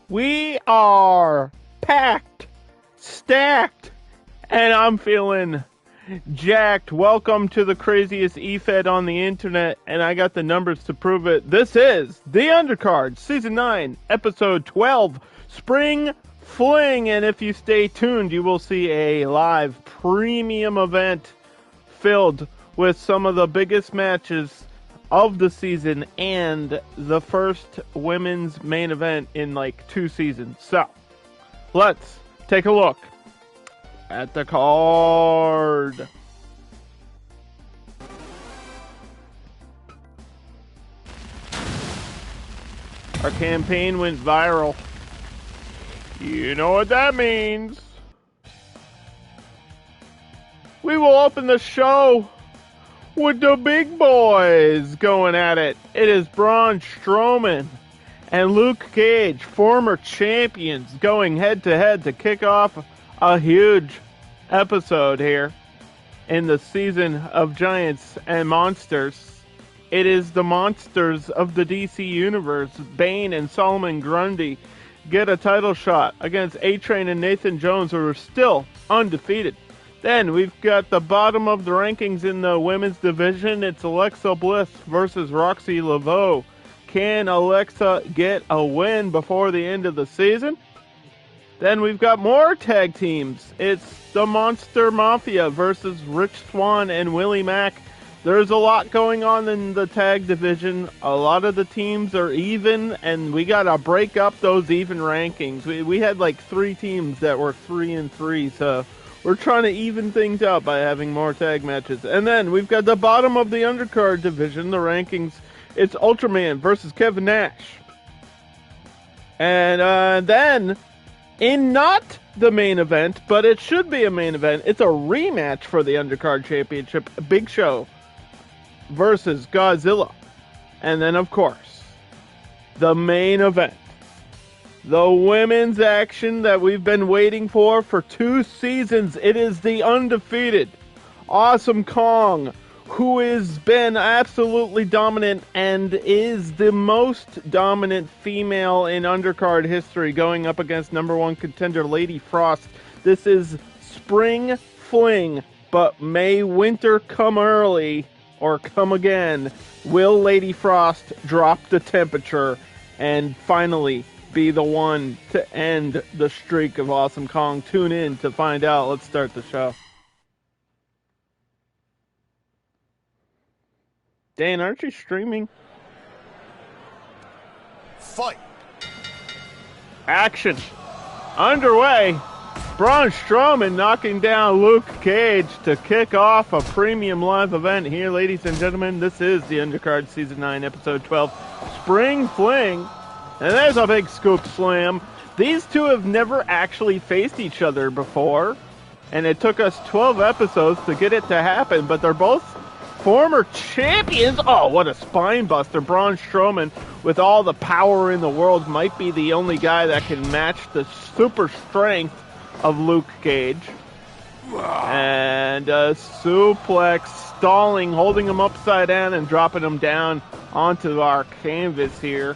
We are packed, stacked, and I'm feeling jacked. Welcome to the craziest E-Fed on the internet, and I got the numbers to prove it. This is the Undercard, Season 9, Episode 12, Spring Fling, and if you stay tuned, you will see a live premium event filled with some of the biggest matches of the season and the first women's main event in like 2 seasons. So, let's take a look at the card. Our campaign went viral. You know what that means. We will open the show with the big boys going at it. It is Braun Strowman and Luke Cage, former champions, going head-to-head to kick off a huge episode here in the season of Giants and Monsters. It is the monsters of the DC Universe. Bane and Solomon Grundy get a title shot against A-Train and Nathan Jones, who are still undefeated. Then we've got the bottom of the rankings in the women's division. It's Alexa Bliss versus Roxxi Laveaux. Can Alexa get a win before the end of the season? Then we've got more tag teams. It's the Monster Mafia versus Rich Swann and Willie Mack. There's a lot going on in the tag division. A lot of the teams are even, and we got to break up those even rankings. We had like 3 teams that were 3-3, so we're trying to even things out by having more tag matches. And then we've got the bottom of the undercard division, the rankings. It's Ultraman versus Kevin Nash. And then, in not the main event, but it should be a main event, it's a rematch for the undercard championship. Big Show versus Godzilla. And then, of course, the main event. The women's action that we've been waiting for 2 seasons. It is the undefeated Awesome Kong, who has been absolutely dominant and is the most dominant female in undercard history, going up against number 1 contender Lady Frost. This is Spring Fling, but may winter come early or come again. Will Lady Frost drop the temperature and finally be the one to end the streak of Awesome Kong? Tune in to find out. Let's start the show. Dan, aren't you streaming? Fight! Action underway. Braun Strowman knocking down Luke Cage to kick off a premium live event here, ladies and gentlemen. This is the Undercard Season 9, Episode 12, Spring Fling. And there's a big scoop slam. These two have never actually faced each other before, and it took us 12 episodes to get it to happen, but they're both former champions. Oh, what a spine buster. Braun Strowman, with all the power in the world, might be the only guy that can match the super strength of Luke Cage. And a suplex, stalling, holding him upside down and dropping him down onto our canvas here.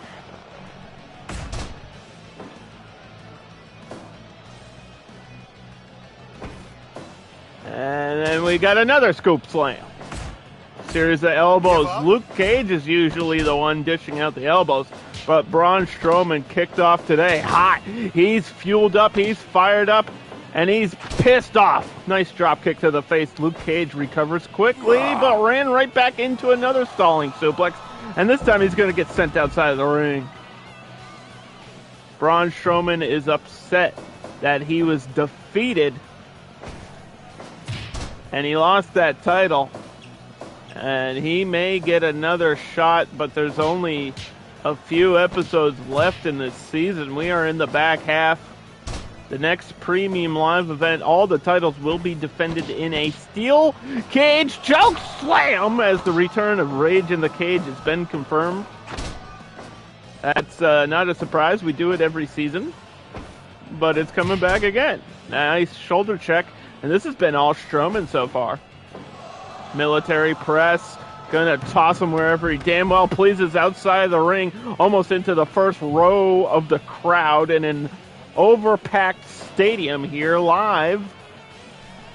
And then we got another scoop slam. Series of elbows. Luke Cage is usually the one dishing out the elbows, but Braun Strowman kicked off today hot. He's fueled up, he's fired up, and he's pissed off. Nice drop kick to the face. Luke Cage recovers quickly, but ran right back into another stalling suplex, and this time he's going to get sent outside of the ring. Braun Strowman is upset that he was defeated and he lost that title, and he may get another shot, but there's only a few episodes left in this season. We are in the back half. The next premium live event, all the titles will be defended in a steel cage choke slam, as the return of Rage in the Cage has been confirmed. That's not a surprise. We do it every season, but it's coming back again. Nice shoulder check. And this has been all Strowman so far. Military press, Gonna toss him wherever he damn well pleases outside of the ring, almost into the first row of the crowd in an overpacked stadium here live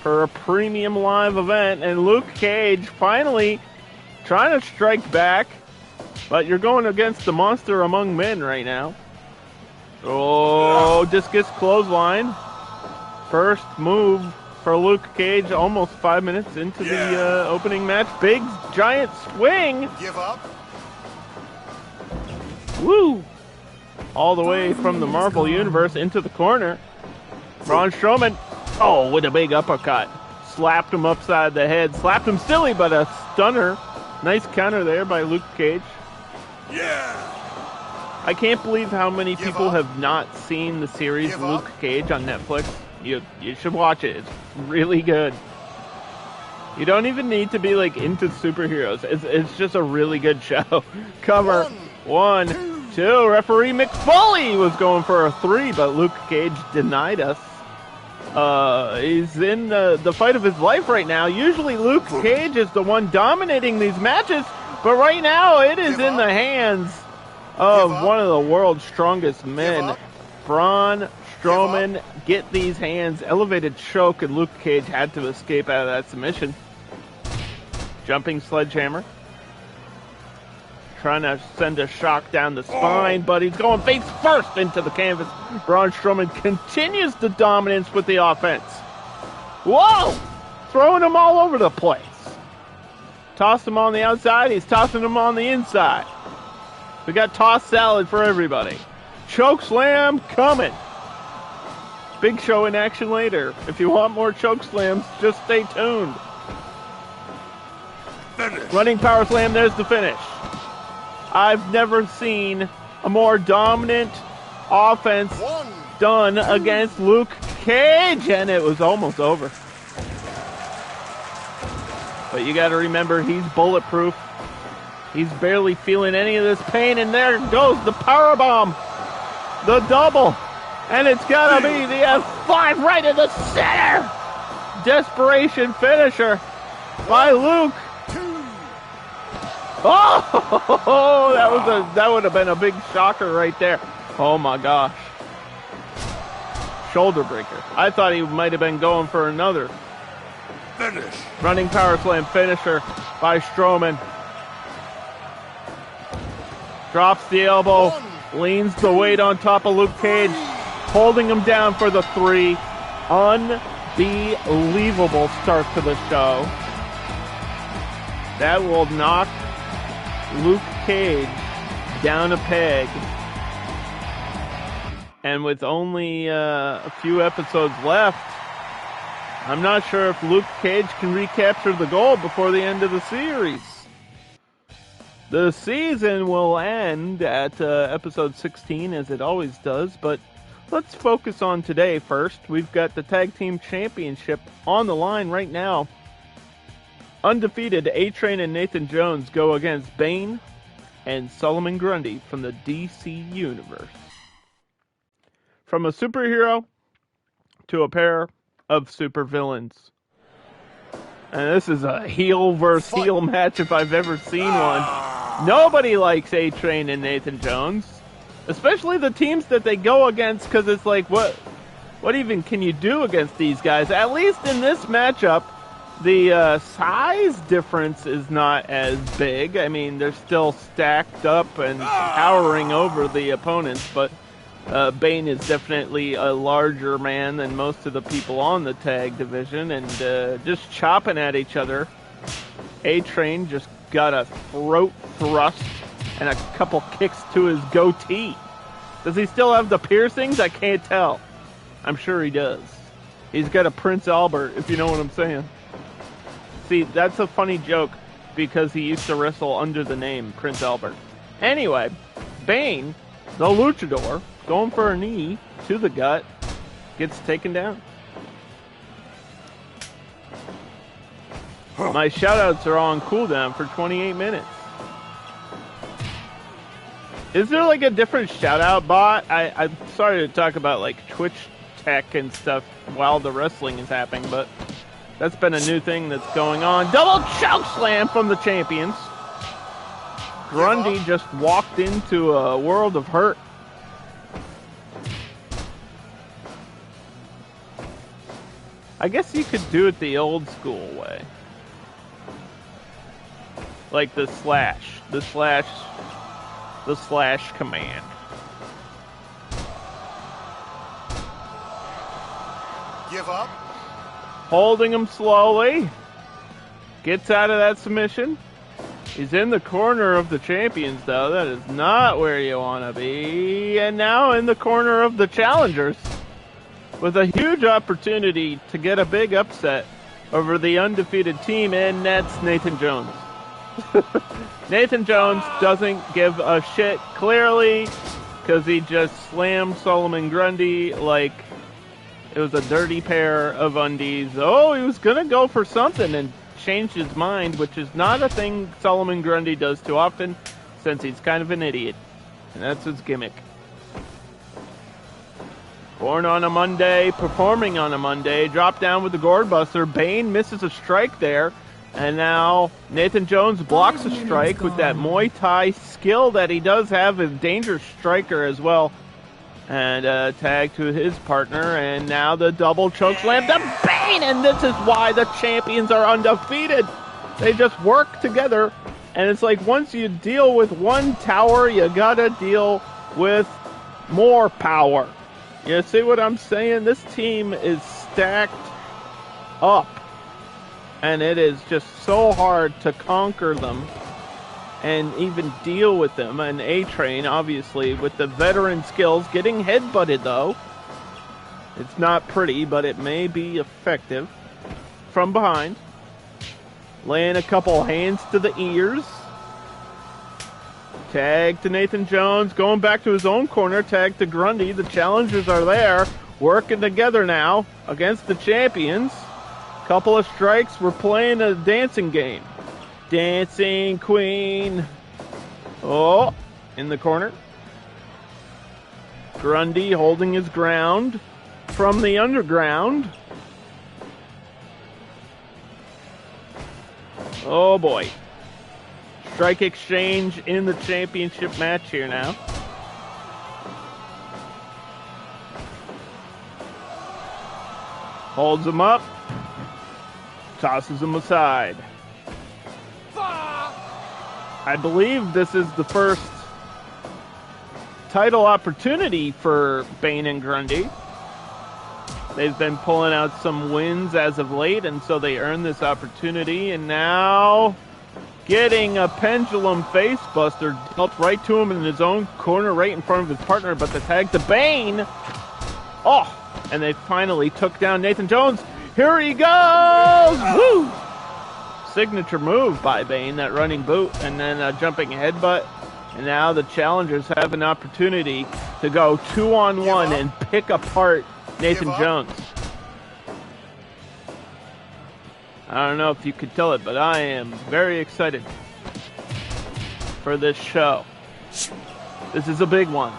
for a premium live event. And Luke Cage finally trying to strike back, but you're going against the monster among men right now. Oh, discus clothesline. First move for Luke Cage, almost 5 minutes into the opening match. Big, giant swing. Give up. Woo! All the way from the Marvel Universe into the corner. Braun Strowman, oh, with a big uppercut. Slapped him upside the head. Slapped him silly, but a stunner. Nice counter there by Luke Cage. Yeah! I can't believe how many people have not seen the series Luke Cage on Netflix. You should watch it. It's really good. You don't even need to be like into superheroes. It's just a really good show. Cover. One, two. Referee Mick Foley was going for a 3, but Luke Cage denied us. He's in the fight of his life right now. Usually Luke Cage is the one dominating these matches, but right now it is in the hands of one of the world's strongest men. Braun Strowman get these hands. Elevated choke, and Luke Cage had to escape out of that submission. Jumping sledgehammer. Trying to send a shock down the spine, but he's going face first into the canvas. Braun Strowman continues the dominance with the offense. Whoa! Throwing him all over the place. Tossed him on the outside, he's tossing him on the inside. We got toss salad for everybody. Choke slam coming. Big Show in action later. If you want more choke slams, just stay tuned. Finish. Running power slam, there's the finish. I've never seen a more dominant offense done against Luke Cage, and it was almost over. But you got to remember, he's bulletproof. He's barely feeling any of this pain, and there goes the powerbomb. The double. And it's got to be the F5 right in the center. Desperation finisher by Luke. Oh, that would have been a big shocker right there. Oh my gosh. Shoulder breaker. I thought he might have been going for another. Finish. Running power slam finisher by Strowman. Drops the elbow. Leans the weight on top of Luke Cage. Holding him down for the 3. Unbelievable start to the show. That will knock Luke Cage down a peg. And with only a few episodes left, I'm not sure if Luke Cage can recapture the gold before the end of the series. The season will end at episode 16, as it always does, but let's focus on today first. We've got the Tag Team Championship on the line right now. Undefeated A-Train and Nathan Jones go against Bane and Solomon Grundy from the DC Universe. From a superhero to a pair of supervillains. And this is a heel versus heel match if I've ever seen one. Nobody likes A-Train and Nathan Jones. Especially the teams that they go against, because it's like, what even can you do against these guys? At least in this matchup, the size difference is not as big. I mean, they're still stacked up and towering over the opponents, but Bane is definitely a larger man than most of the people on the tag division, and just chopping at each other. A-Train just got a throat thrust and a couple kicks to his goatee. Does he still have the piercings? I can't tell. I'm sure he does. He's got a Prince Albert, if you know what I'm saying. See, that's a funny joke because he used to wrestle under the name Prince Albert. Anyway, Bane, the luchador, going for a knee to the gut, gets taken down. My shoutouts are on cooldown for 28 minutes. Is there like a different shoutout bot? I'm sorry to talk about like Twitch tech and stuff while the wrestling is happening, but that's been a new thing that's going on. Double choke slam from the champions. Grundy just walked into a world of hurt. I guess you could do it the old school way. Like the slash command. Give up. Holding him slowly. Gets out of that submission. He's in the corner of the champions, though. That is not where you want to be. And now in the corner of the challengers. With a huge opportunity to get a big upset over the undefeated team, and that's Nathan Jones. Nathan Jones doesn't give a shit, clearly, because he just slammed Solomon Grundy like it was a dirty pair of undies. Oh, he was going to go for something and changed his mind, which is not a thing Solomon Grundy does too often, since he's kind of an idiot. And that's his gimmick. Born on a Monday, performing on a Monday, dropped down with the gourd buster. Bane misses a strike there. And now Nathan Jones blocks a strike with that Muay Thai skill that he does have, a dangerous striker as well. And tag to his partner, and now the double choke slam to Bane, and this is why the champions are undefeated. They just work together, and it's like once you deal with one tower, you gotta deal with more power. You see what I'm saying? This team is stacked up, and it is just so hard to conquer them and even deal with them. And A-Train, obviously, with the veteran skills, getting headbutted, though. It's not pretty, but it may be effective. From behind. Laying a couple hands to the ears. Tag to Nathan Jones, going back to his own corner, tag to Grundy. The challengers are there, working together now against the champions. Couple of strikes, we're playing a dancing game. Dancing Queen. Oh, in the corner. Grundy holding his ground from the underground. Oh boy. Strike exchange in the championship match here now. Holds him up. Tosses him aside. I believe this is the first title opportunity for Bane and Grundy. They've been pulling out some wins as of late, and so they earned this opportunity. And now getting a pendulum face buster dealt right to him in his own corner, right in front of his partner, but the tag to Bane. Oh, and they finally took down Nathan Jones. Here he goes! Woo! Signature move by Bane, that running boot, and then a jumping headbutt. And now the challengers have an opportunity to go 2-on-1 and pick apart Nathan Jones. I don't know if you could tell it, but I am very excited for this show. This is a big one.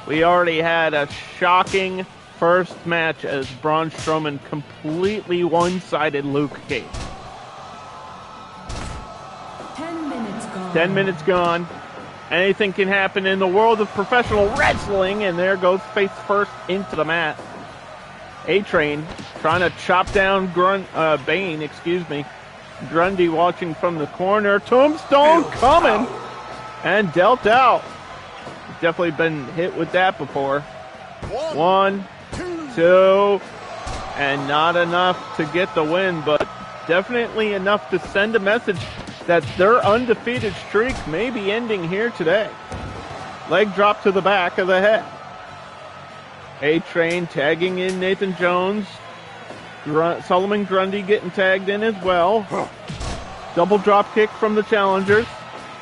We already had a shocking first match as Braun Strowman completely one-sided Luke Cage. 10 minutes gone. Anything can happen in the world of professional wrestling, and there goes face first into the mat. A-Train trying to chop down Bane, Grundy watching from the corner. Tombstone coming and dealt out. Definitely been hit with that before. 1, 2, and not enough to get the win, but definitely enough to send a message that their undefeated streak may be ending here today. Leg drop to the back of the head. A-Train tagging in Nathan Jones. Solomon Grundy getting tagged in as well. Double drop kick from the challengers.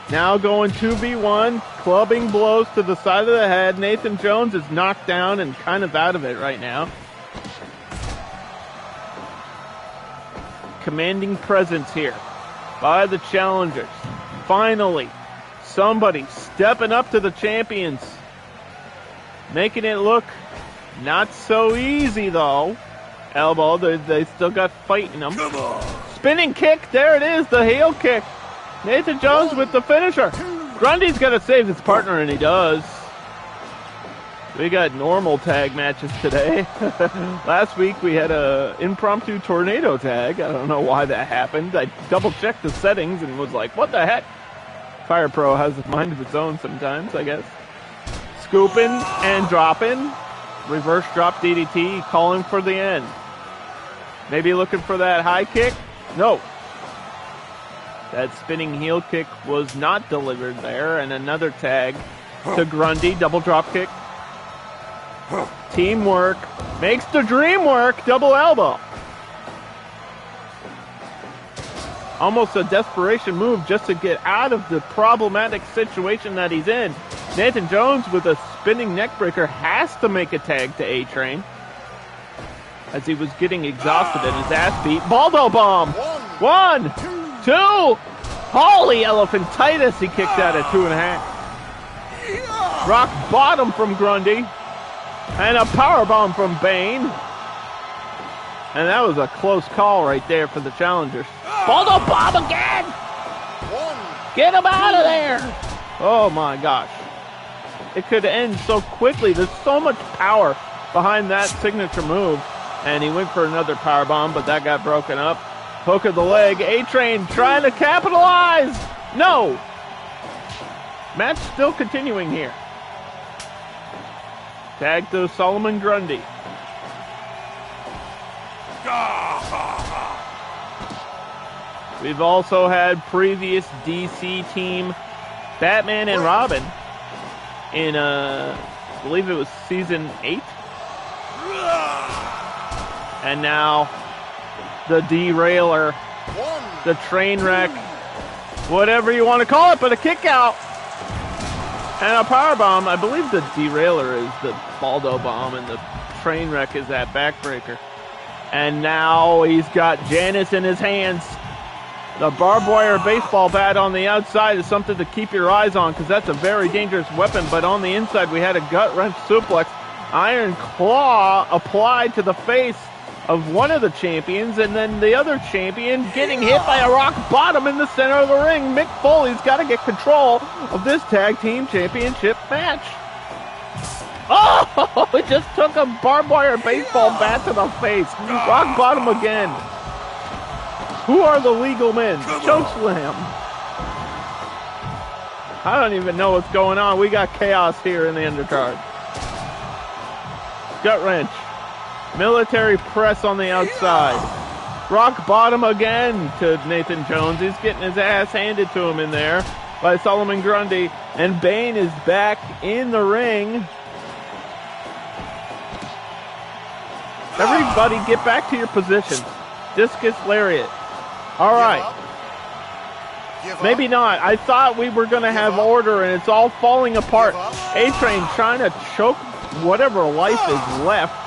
Now going 2v1, clubbing blows to the side of the head. Nathan Jones is knocked down and kind of out of it right now. Commanding presence here by the challengers. Finally, somebody stepping up to the champions. Making it look not so easy, though. Elbow, they still got fight in them. Spinning kick, there it is, the heel kick. Nathan Jones with the finisher. Grundy's got to save his partner, and he does. We got normal tag matches today. Last week we had a impromptu tornado tag. I don't know why that happened. I double-checked the settings and was like, what the heck? Fire Pro has a mind of its own sometimes, I guess. Scooping and dropping. Reverse drop DDT, calling for the end. Maybe looking for that high kick? No. That spinning heel kick was not delivered there. And another tag to Grundy, double drop kick. Teamwork makes the dream work. Double elbow. Almost a desperation move just to get out of the problematic situation that he's in. Nathan Jones with a spinning neckbreaker has to make a tag to A-Train as he was getting exhausted and his ass beat. Baldo bomb. 1, 2. Holy elephantitis. He kicked out at 2.5. Rock bottom from Grundy. And a powerbomb from Bane. And that was a close call right there for the challengers. Baldo bomb again! Get him out of there! Oh my gosh. It could end so quickly. There's so much power behind that signature move. And he went for another powerbomb, but that got broken up. Hook of the leg. A-Train trying to capitalize! No! Match still continuing here. Tag to Solomon Grundy. We've also had previous DC team Batman and Robin in, I believe it was season 8. And now the derailer, the train wreck, whatever you want to call it, but a kick out. And a powerbomb. I believe the derailer is the Baldo bomb and the train wreck is that backbreaker. And now he's got Janice in his hands. The barbed wire baseball bat on the outside is something to keep your eyes on because that's a very dangerous weapon. But on the inside, we had a gut wrench suplex. Iron claw applied to the face of one of the champions, and then the other champion getting hit by a rock bottom in the center of the ring. Mick Foley's got to get control of this tag team championship match. Oh, it just took a barbed wire baseball bat to the face. Rock bottom again. Who are the legal men? Chokeslam. I don't even know what's going on. We got chaos here in the undercard. Gut wrench. Military press on the outside. Rock bottom again to Nathan Jones. He's getting his ass handed to him in there by Solomon Grundy. And Bane is back in the ring. Everybody get back to your positions. Discus lariat. All right. Maybe not. I thought we were going to have order and it's all falling apart. A-Train trying to choke whatever life is left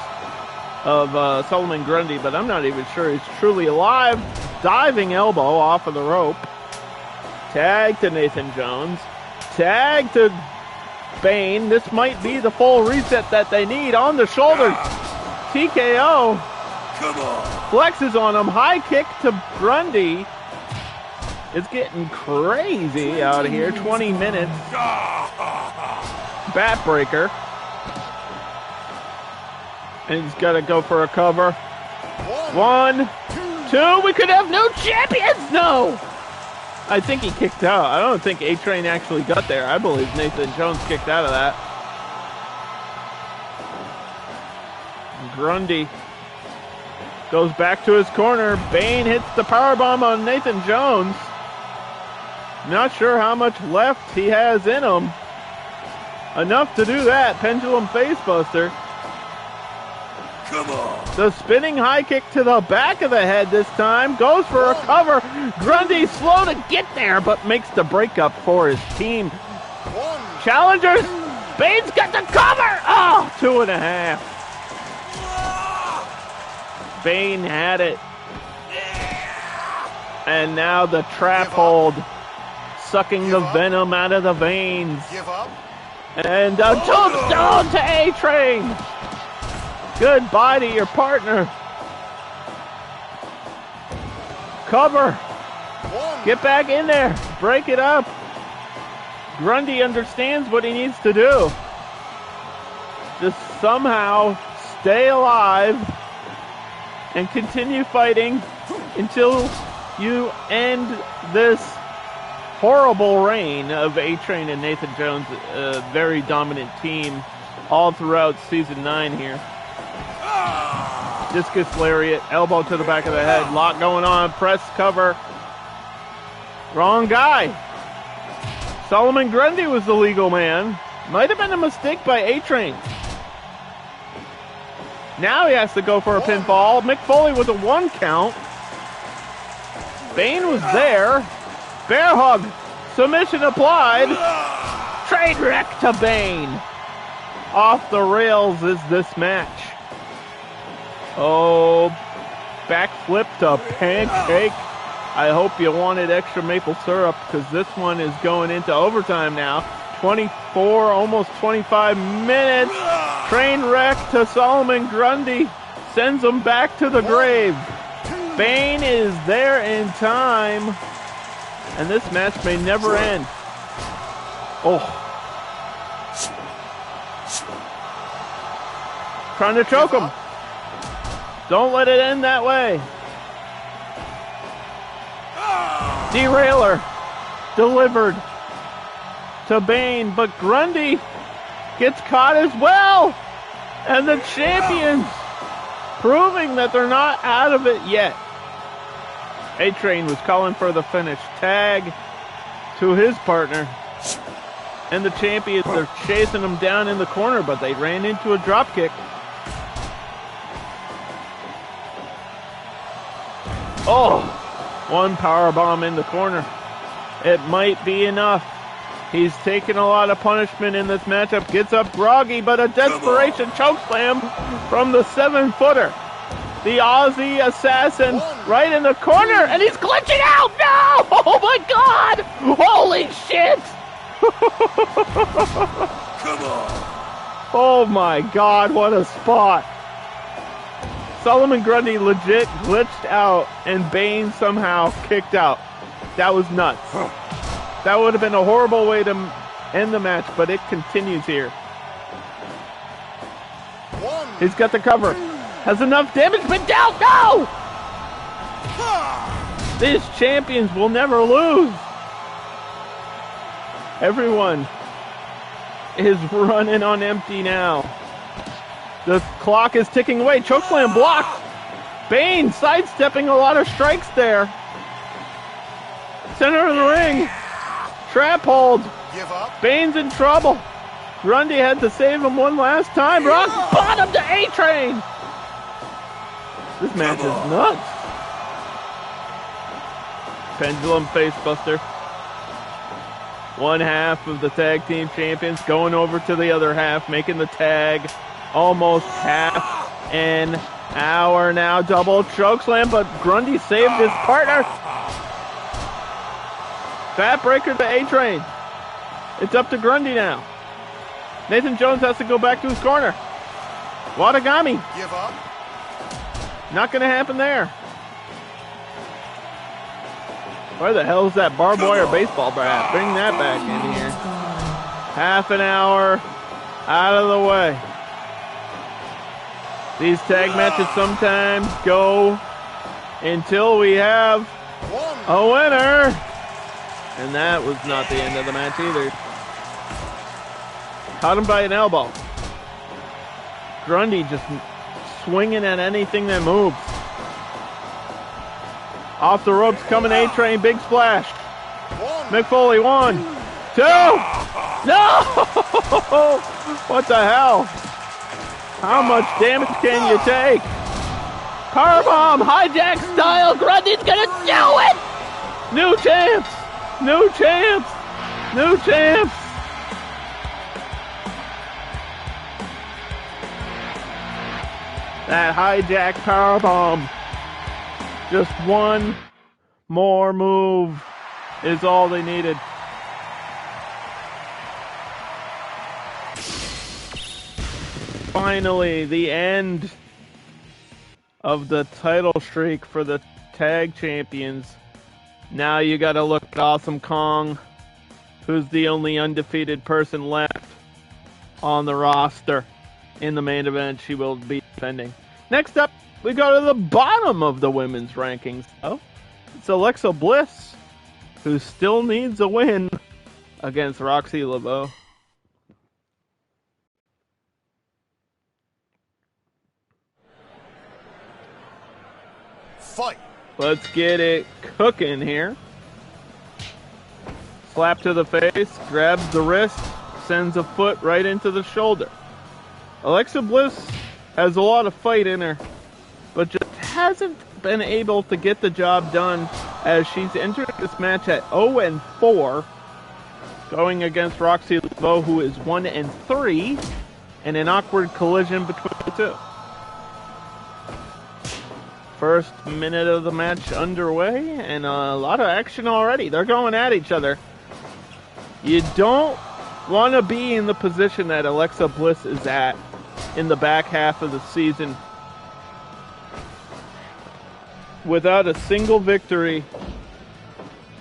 of Solomon Grundy, but I'm not even sure he's truly alive. Diving elbow off of the rope. Tag to Nathan Jones. Tag to Bane. This might be the full reset that they need. On the shoulders. TKO. Come on. Flexes on him. High kick to Grundy. It's getting crazy out of here. 20 minutes. Backbreaker. And he's got to go for a cover. 1, 2. We could have new champions. No. I think he kicked out. I don't think A-Train actually got there. I believe Nathan Jones kicked out of that. Grundy goes back to his corner. Bane hits the powerbomb on Nathan Jones. Not sure how much left he has in him. Enough to do that. Pendulum facebuster. Come on. The spinning high kick to the back of the head this time. Goes for a cover. Grundy slow to get there, but makes the breakup for his team. Challengers. Bane's got the cover. Oh, 2.5. Bane had it. And now the trap hold. Sucking the venom out of the veins. And a tombstone to A-Train. Goodbye to your partner. Cover. Get back in there. Break it up. Grundy understands what he needs to do. Just somehow stay alive and continue fighting until you end this horrible reign of A-Train and Nathan Jones, a very dominant team all throughout Season 9 here. Discus lariat, elbow to the back of the head, lock going on, press cover. Wrong guy. Solomon Grundy was the legal man. Might have been a mistake by A-Train. Now he has to go for a pinfall. Mick Foley with a 1 count. Bane was there. Bear hug. Submission applied. Train wreck to Bane. Off the rails is this match. Oh, backflip to pancake. I hope you wanted extra maple syrup because this one is going into overtime now. 24, almost 25 minutes. Train wreck to Solomon Grundy. Sends him back to the grave. Bane is there in time. And this match may never end. Oh. Trying to choke him. Don't let it end that way. Derailer. Delivered to Bane, but Grundy gets caught as well. And the champions proving that they're not out of it yet. A-Train was calling for the finish. Tag to his partner. And the champions are chasing him down in the corner, but they ran into a drop kick. Oh, 1 power bomb in the corner. It might be enough. He's taken a lot of punishment in this matchup. Gets up groggy, but a desperation chokeslam from the 7-footer. The Aussie assassin right in the corner, and he's glitching out. No! Oh my God! Holy shit! Come on! Oh my God! What a spot! Solomon Grundy legit glitched out, and Bane somehow kicked out. That was nuts. That would have been a horrible way to end the match, but it continues here. He's got the cover. Has enough damage, but down. No! These champions will never lose. Everyone is running on empty now. The clock is ticking away. Chokeslam blocked. Bane sidestepping a lot of strikes there. Center of the ring. Trap hold. Give up. Bane's in trouble. Grundy had to save him one last time. Rock bottom to A-Train. This match is nuts. Pendulum facebuster. One half of the tag team champions going over to the other half, making the tag almost half an hour now. Double chokeslam, but Grundy saved his partner. Fat breaker to A-Train. It's up to Grundy now. Nathan Jones has to go back to his corner. Watagami. Give up. Not going to happen there. Where the hell is that barbed wire baseball bat? Bring that back in here. Half an hour out of the way. These tag matches sometimes go until we have a winner. And that was not the end of the match either. Caught him by an elbow. Grundy just swinging at anything that moves. Off the ropes coming A-Train, big splash. Mick Foley, 1, 2. No! What the hell? How much damage can you take? Powerbomb, hijack style. Grundy's gonna do it! New champs! New champs! New champs! That hijack powerbomb. Just one more move is all they needed. Finally, the end of the title streak for the tag champions. Now you gotta look at Awesome Kong, who's the only undefeated person left on the roster in the main event. She will be defending. Next up, we go to the bottom of the women's rankings. Oh, it's Alexa Bliss, who still needs a win against Roxxi Laveaux. Fight. Let's get it cooking here. Slap to the face, grabs the wrist, sends a foot right into the shoulder. Alexa Bliss has a lot of fight in her, but just hasn't been able to get the job done, as she's entered this match at 0-4, going against Roxxi Laveaux, who is 1-3, in an awkward collision between the two. First minute of the match underway, and a lot of action already. They're going at each other. You don't want to be in the position that Alexa Bliss is at in the back half of the season without a single victory.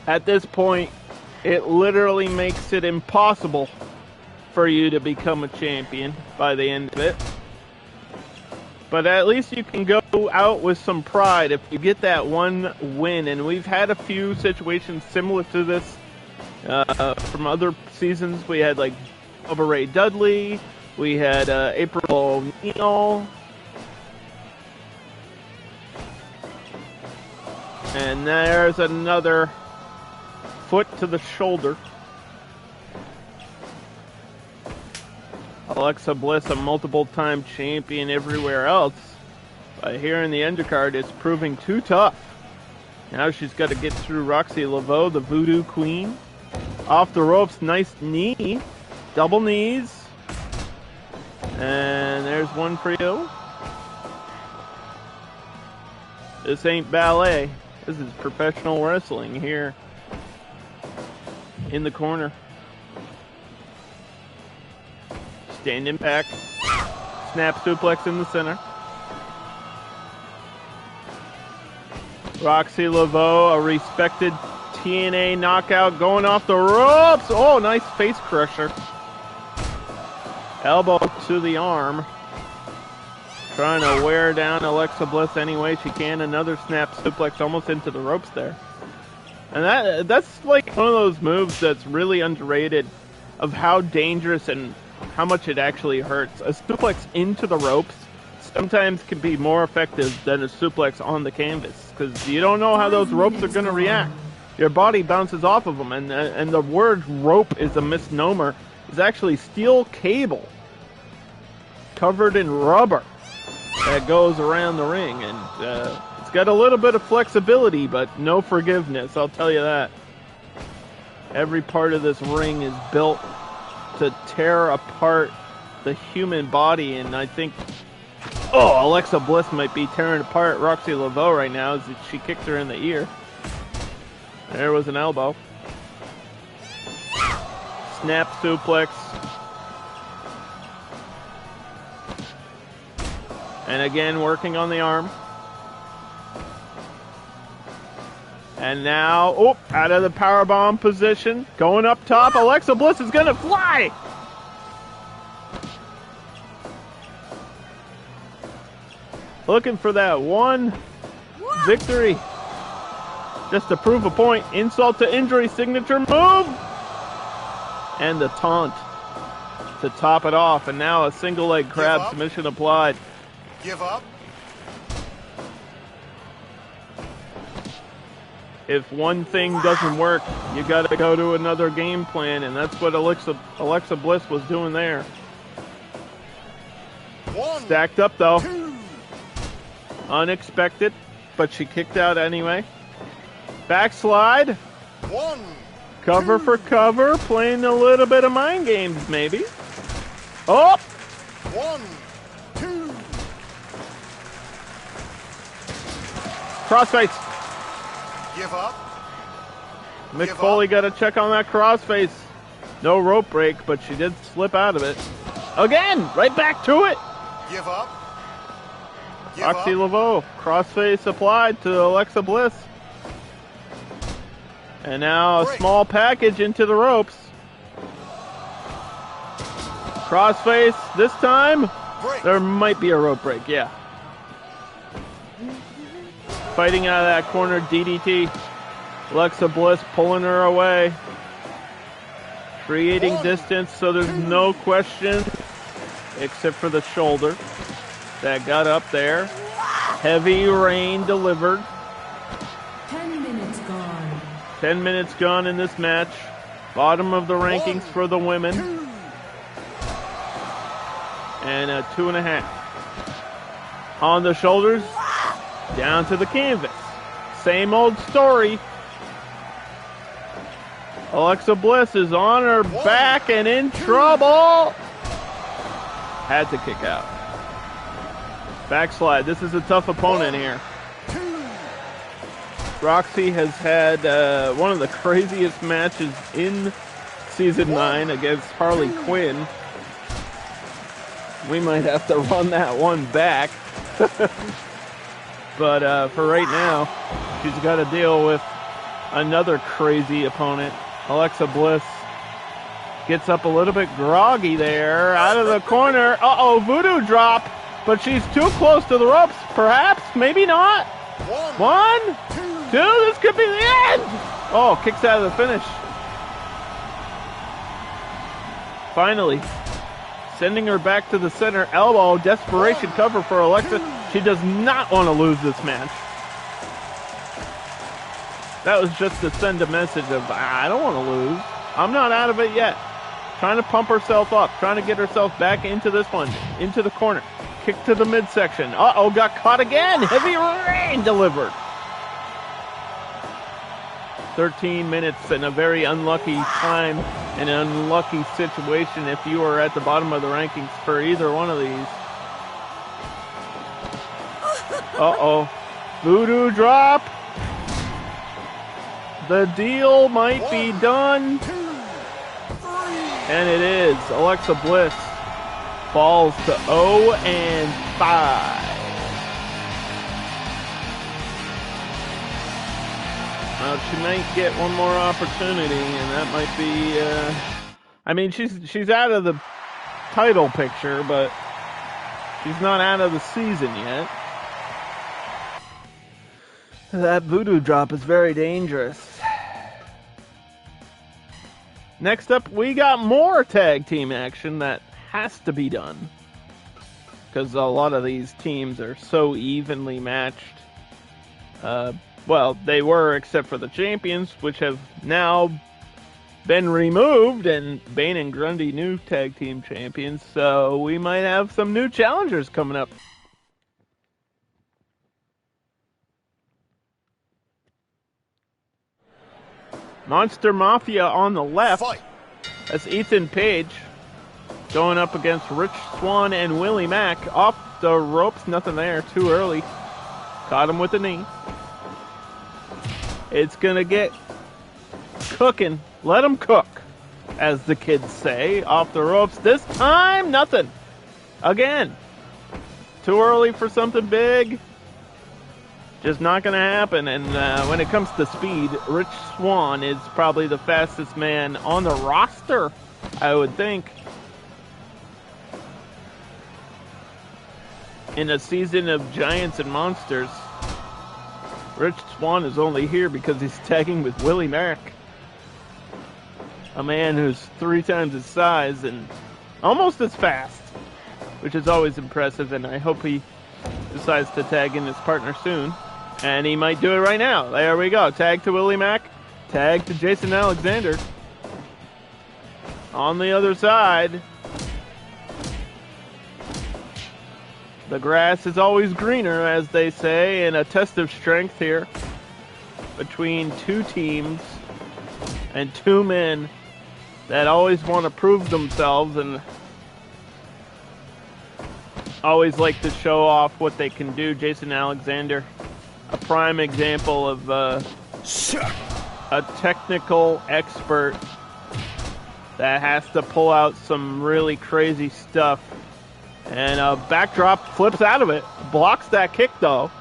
At this point, it literally makes it impossible for you to become a champion by the end of it. But at least you can go out with some pride if you get that one win. And we've had a few situations similar to this from other seasons. We had like Bubba Ray Dudley. We had April O'Neil. And there's another foot to the shoulder. Alexa Bliss, a multiple-time champion everywhere else. But here in the undercard, it's proving too tough. Now she's got to get through Roxxi Laveaux, the Voodoo Queen. Off the ropes, nice knee. Double knees. And there's one for you. This ain't ballet. This is professional wrestling here in the corner. Standing back. Snap suplex in the center. Roxxi Laveaux, a respected TNA knockout, going off the ropes. Oh, nice face crusher. Elbow to the arm. Trying to wear down Alexa Bliss any way she can. Another snap suplex almost into the ropes there. And that's like one of those moves that's really underrated of how dangerous and how much it actually hurts. A suplex into the ropes sometimes can be more effective than a suplex on the canvas, because you don't know how those ropes are going to react. Your body bounces off of them, and the word rope is a misnomer. It's actually steel cable covered in rubber that goes around the ring, and it's got a little bit of flexibility, but no forgiveness, I'll tell you that. Every part of this ring is built to tear apart the human body, and I think, Alexa Bliss might be tearing apart Roxxi Laveaux right now as she kicked her in the ear. There was an elbow. Snap suplex. And again, working on the arm. And now, out of the powerbomb position, going up top. Alexa Bliss is going to fly. Looking for that one victory. Just to prove a point. Insult to injury signature move. And the taunt to top it off. And now a single leg crab submission applied. Give up. If one thing doesn't work, you got to go to another game plan, and that's what Alexa Bliss was doing there. Stacked up though. Unexpected, but she kicked out anyway. Backslide. Cover for cover, playing a little bit of mind games maybe. Oh! 1, 2. Crossface. Give up. Mick Foley got to check on that crossface. No rope break, but she did slip out of it. Again, right back to it. Give up. Roxxi Laveaux, crossface applied to Alexa Bliss. And now a small package into the ropes. Crossface this time. Break. There might be a rope break, yeah. Fighting out of that corner, DDT. Alexa Bliss pulling her away. Creating distance, so there's no question, except for the shoulder that got up there. Heavy rain delivered. 10 minutes gone. 10 minutes gone in this match. Bottom of the rankings for the women. And a 2.5. On the shoulders, down to the canvas. Same old story. Alexa Bliss is on her back and in trouble. Had to kick out. Backslide. This is a tough opponent here. Roxxi has had one of the craziest matches in Season 9 against Harley Quinn. We might have to run that one back. But for right now, she's got to deal with another crazy opponent. Alexa Bliss gets up a little bit groggy there, out of the corner. Uh-oh, voodoo drop, but she's too close to the ropes. Perhaps, maybe not. One, two, this could be the end. Oh, kicks out of the finish. Finally, sending her back to the center. Elbow, desperation cover for Alexa. She does not want to lose this match. That was just to send a message of, I don't want to lose. I'm not out of it yet. Trying to pump herself up. Trying to get herself back into this one. Into the corner. Kick to the midsection. Uh-oh, got caught again. Heavy rain delivered. 13 minutes in a very unlucky time. An unlucky situation if you are at the bottom of the rankings for either one of these. Uh-oh. Voodoo drop. The deal might be done. And it is. Alexa Bliss falls to 0-5. Well, she might get one more opportunity, and that might be, I mean, she's out of the title picture, but she's not out of the season yet. That voodoo drop is very dangerous. Next up, we got more tag team action that has to be done. Because a lot of these teams are so evenly matched. Well, they were, except for the champions, which have now been removed, and Bane and Grundy new tag team champions. So we might have some new challengers coming up. Monster Mafia on the left. Fight. That's Ethan Page going up against Rich Swann and Willie Mack. Off the ropes, nothing there, too early. Caught him with a knee. It's going to get cooking. Let them cook, as the kids say. Off the ropes. This time, nothing. Again. Too early for something big. Just not going to happen. And when it comes to speed, Rich Swann is probably the fastest man on the roster, I would think. In a season of giants and monsters, Rich Swann is only here because he's tagging with Willie Mack. A man who's 3 times his size and almost as fast, which is always impressive, and I hope he decides to tag in his partner soon. And he might do it right now. There we go. Tag to Willie Mack. Tag to Jason Alexander. On the other side, the grass is always greener, as they say, and a test of strength here between two teams and two men that always want to prove themselves and always like to show off what they can do. Jason Alexander, a prime example of a technical expert that has to pull out some really crazy stuff. And a backdrop, flips out of it. Blocks that kick, though.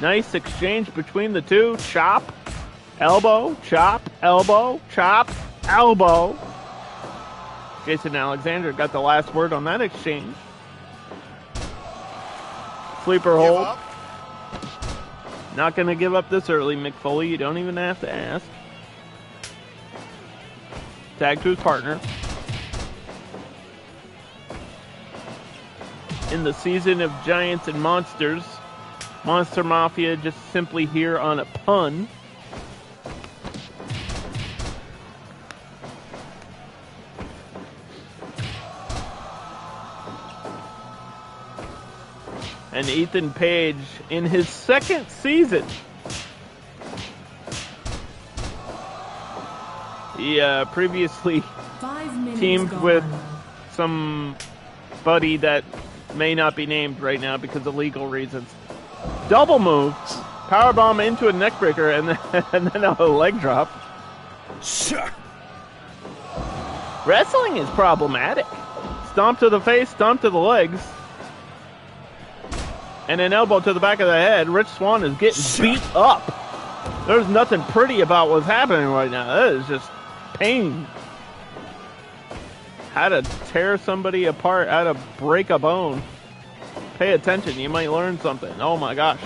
Nice exchange between the two. Chop, elbow, chop, elbow, chop, elbow. Jason Alexander got the last word on that exchange. Sleeper Give hold. up. Not going to give up this early, Mick Foley. You don't even have to ask. Tag to his partner. In the season of Giants and Monsters, Monster Mafia just simply here on a pun. And Ethan Page in his second season. He previously 5 minutes teamed gone. with somebody that may not be named right now because of legal reasons. Double move, powerbomb into a neckbreaker, and then a leg drop. Sure. Wrestling is problematic. Stomp to the face, stomp to the legs. And an elbow to the back of the head. Rich Swann is getting beat up. There's nothing pretty about what's happening right now. That is just pain. How to tear somebody apart, how to break a bone. Pay attention, you might learn something. Oh my gosh.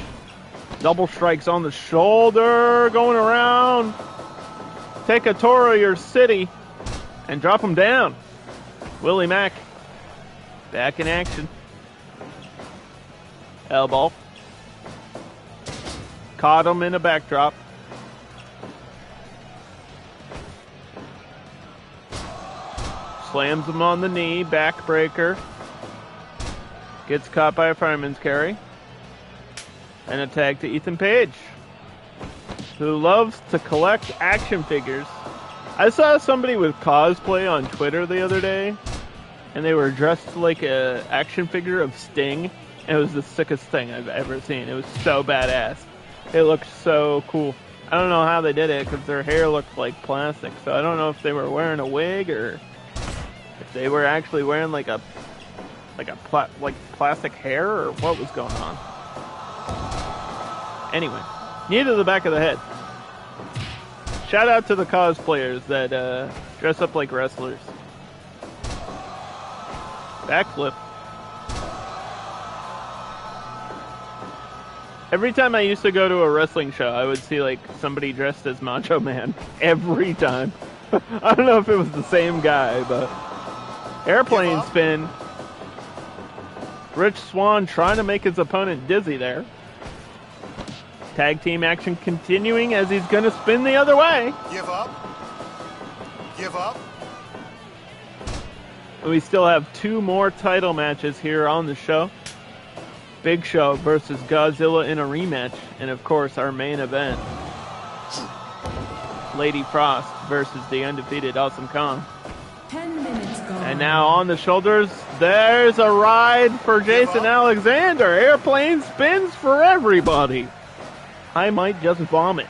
Double strikes on the shoulder, going around. Take a tour of your city and drop him down. Willie Mack back in action. Elbow. Caught him in a backdrop. Slams him on the knee, backbreaker. Gets caught by a fireman's carry. And a tag to Ethan Page, who loves to collect action figures. I saw somebody with cosplay on Twitter the other day, and they were dressed like an action figure of Sting. It was the sickest thing I've ever seen. It was so badass. It looked so cool. I don't know how they did it because their hair looked like plastic. So I don't know if they were wearing a wig or if they were actually wearing like plastic hair or what was going on. Anyway, knee to the back of the head. Shout out to the cosplayers that dress up like wrestlers. Backflip. Every time I used to go to a wrestling show, I would see like somebody dressed as Macho Man. Every time. I don't know if it was the same guy, but airplane spin. Rich Swann trying to make his opponent dizzy there. Tag team action continuing as he's going to spin the other way. Give up. Give up. We still have 2 more title matches here on the show. Big Show versus Godzilla in a rematch. And of course, our main event. Lady Frost versus the undefeated Awesome Kong. 10 minutes gone. And now on the shoulders, there's a ride for Jason Alexander. Airplane spins for everybody. I might just vomit.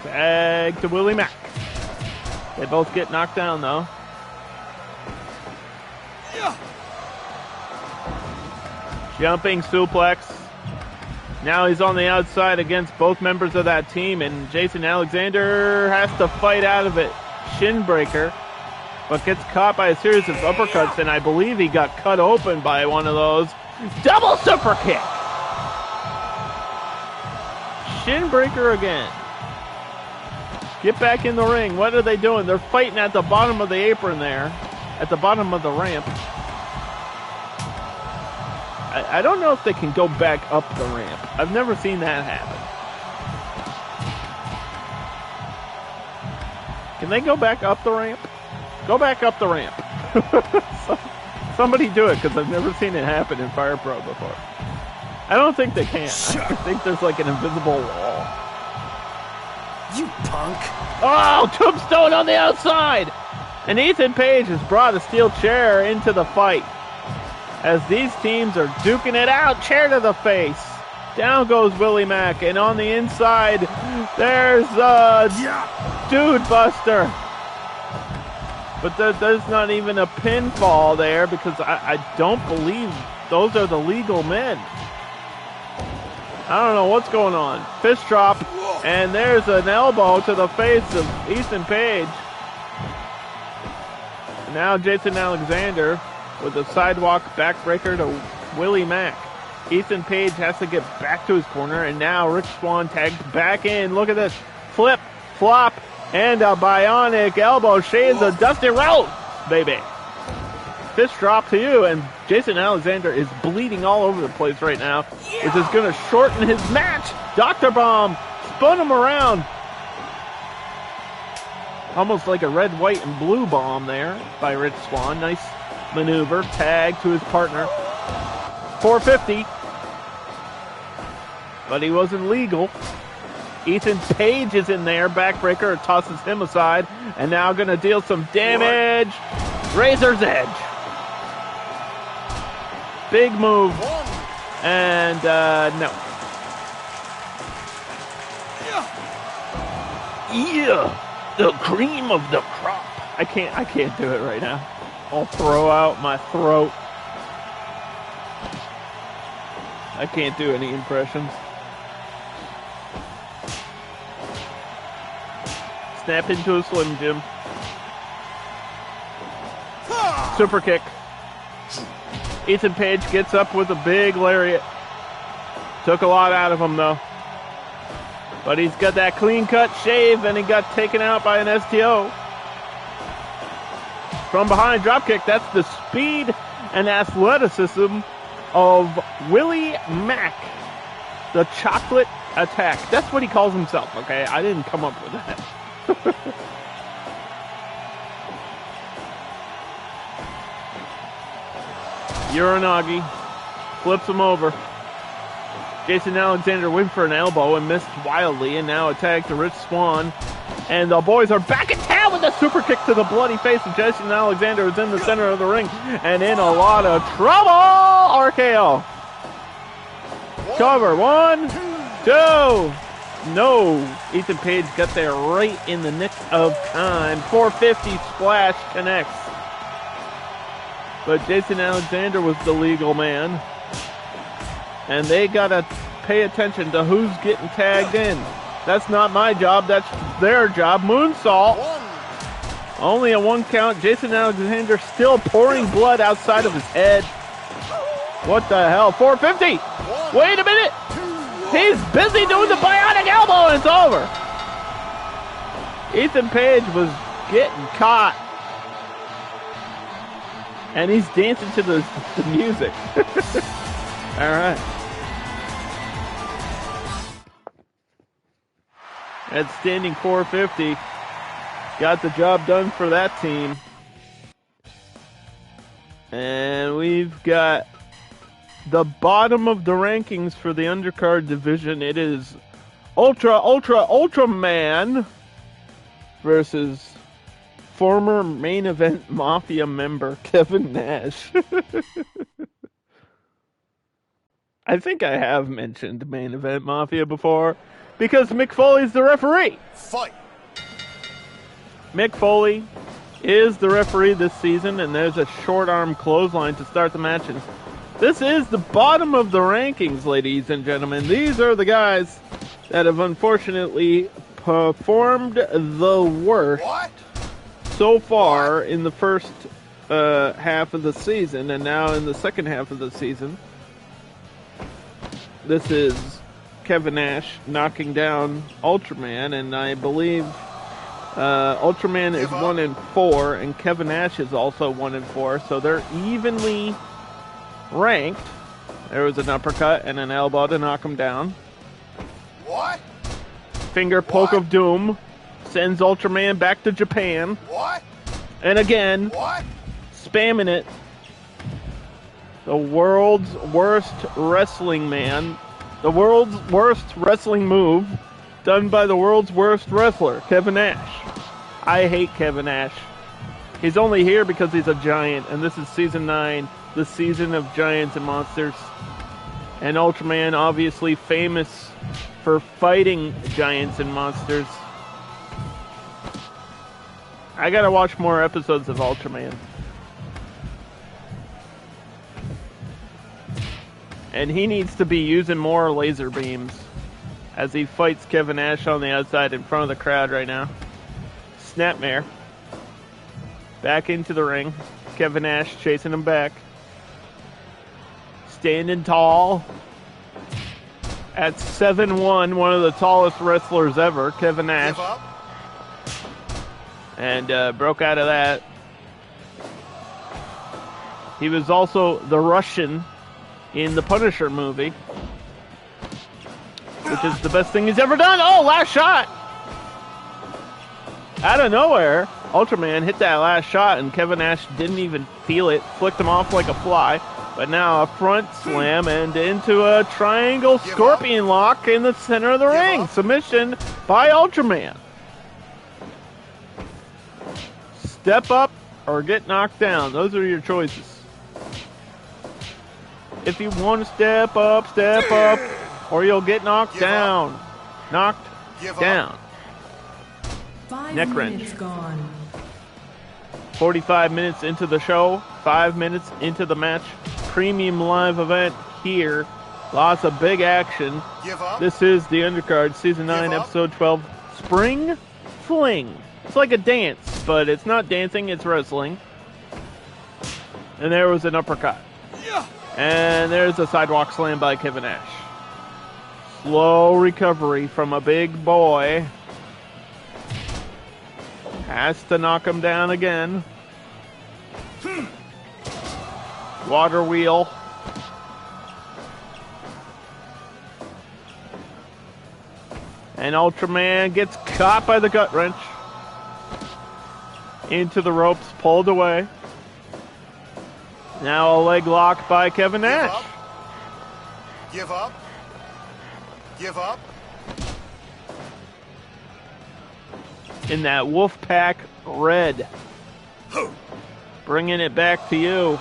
Tag to Willie Mack. They both get knocked down though. Jumping suplex. Now he's on the outside against both members of that team, and Jason Alexander has to fight out of it. Shin breaker, but gets caught by a series of uppercuts, and I believe he got cut open by one of those. Double super kick. Shin breaker again. Get back in the ring. What are they doing? They're fighting at the bottom of the apron there, at the bottom of the ramp. I don't know if they can go back up the ramp. I've never seen that happen. Can they go back up the ramp? Go back up the ramp. Somebody do it, because I've never seen it happen in Fire Pro before. I don't think they can. I think there's like an invisible wall. You punk. Oh, tombstone on the outside! And Ethan Page has brought a steel chair into the fight. As these teams are duking it out, chair to the face. Down goes Willie Mack, and on the inside, there's Dude Buster. But there's not even a pinfall there because I don't believe those are the legal men. I don't know what's going on. Fist drop, and there's an elbow to the face of Ethan Page. Now Jason Alexander with a sidewalk backbreaker to Willie Mack. Ethan Page has to get back to his corner, and now Rich Swann tags back in. Look at this. Flip, flop, and a bionic elbow. Shades of Dusty Rhodes, baby. Fist drop to you, and Jason Alexander is bleeding all over the place right now, which is going to shorten his match. Dr. Bomb spun him around. Almost like a red, white, and blue bomb there by Rich Swann. Nice maneuver. Tag to his partner. 450. But he wasn't legal. Ethan Page is in there. Backbreaker tosses him aside. And now going to deal some damage. Razor's Edge. Big move. And no. Yeah. The cream of the crop. I can't do it right now. I'll throw out my throat. I can't do any impressions. Snap into a Slim Jim. Super kick. Ethan Page gets up with a big lariat. Took a lot out of him though. But he's got that clean-cut shave, and he got taken out by an STO. From behind, dropkick. That's the speed and athleticism of Willie Mack. The chocolate attack. That's what he calls himself, okay? I didn't come up with that. Uranagi flips him over. Jason Alexander went for an elbow and missed wildly, and now a tag to Rich Swann. And the boys are back in town with a super kick to the bloody face of Jason Alexander, who's in the center of the ring and in a lot of trouble. RKO. Cover. 1, 2. No. Ethan Page got there right in the nick of time. 450 splash connects. But Jason Alexander was the legal man. And they gotta pay attention to who's getting tagged in. That's not my job, that's their job. Moonsault. Only a 1 count. Jason Alexander still pouring blood outside of his head. What the hell? 450. Wait a minute. He's busy doing the bionic elbow and it's over. Ethan Page was getting caught. And he's dancing to the music. All right. At standing 450, got the job done for that team. And we've got the bottom of the rankings for the undercard division. It is Ultraman versus former main event Mafia member Kevin Nash. I think I have mentioned main event Mafia before because Mick Foley's the referee. Fight. Mick Foley is the referee this season, and there's a short arm clothesline to start the match. And this is the bottom of the rankings, ladies and gentlemen. These are the guys that have unfortunately performed the worst so far in the first half of the season, and now in the second half of the season. This is Kevin Nash knocking down Ultraman, and I believe Ultraman is 1-4, and Kevin Nash is also 1-4, so they're evenly ranked. There was an uppercut and an elbow to knock him down. What? Finger poke of doom sends Ultraman back to Japan. What? And again, spamming it. The world's worst wrestling man. The world's worst wrestling move done by the world's worst wrestler, Kevin Nash. I hate Kevin Nash. He's only here because he's a giant, and this is Season 9, the season of giants and monsters. And Ultraman, obviously famous for fighting giants and monsters. I gotta watch more episodes of Ultraman. And he needs to be using more laser beams as he fights Kevin Nash on the outside in front of the crowd right now. Snapmare. Back into the ring. Kevin Nash chasing him back. Standing tall. At 7'1", one of the tallest wrestlers ever, Kevin Nash. And broke out of that. He was also the Russian in the Punisher movie, which is the best thing he's ever done. Oh, last shot! Out of nowhere, Ultraman hit that last shot, and Kevin Nash didn't even feel it. Flicked him off like a fly. But now a front slam and into a triangle scorpion lock in the center of the ring. Submission by Ultraman. Step up or get knocked down. Those are your choices. If you want to step up, or you'll get knocked down. Knocked down. Neck wrench. Gone. 45 minutes into the show, 5 minutes into the match. Premium live event here. Lots of big action. This is the Undercard, Season 9, Episode 12, Spring Fling. It's like a dance, but it's not dancing, it's wrestling. And there was an uppercut. And there's a sidewalk slam by Kevin Nash. Slow recovery from a big boy. Has to knock him down again. Water wheel. And Ultraman gets caught by the gut wrench. Into the ropes, pulled away. Now a leg lock by Kevin Nash. Give up. Give up. In that Wolfpack red. Bringing it back to you.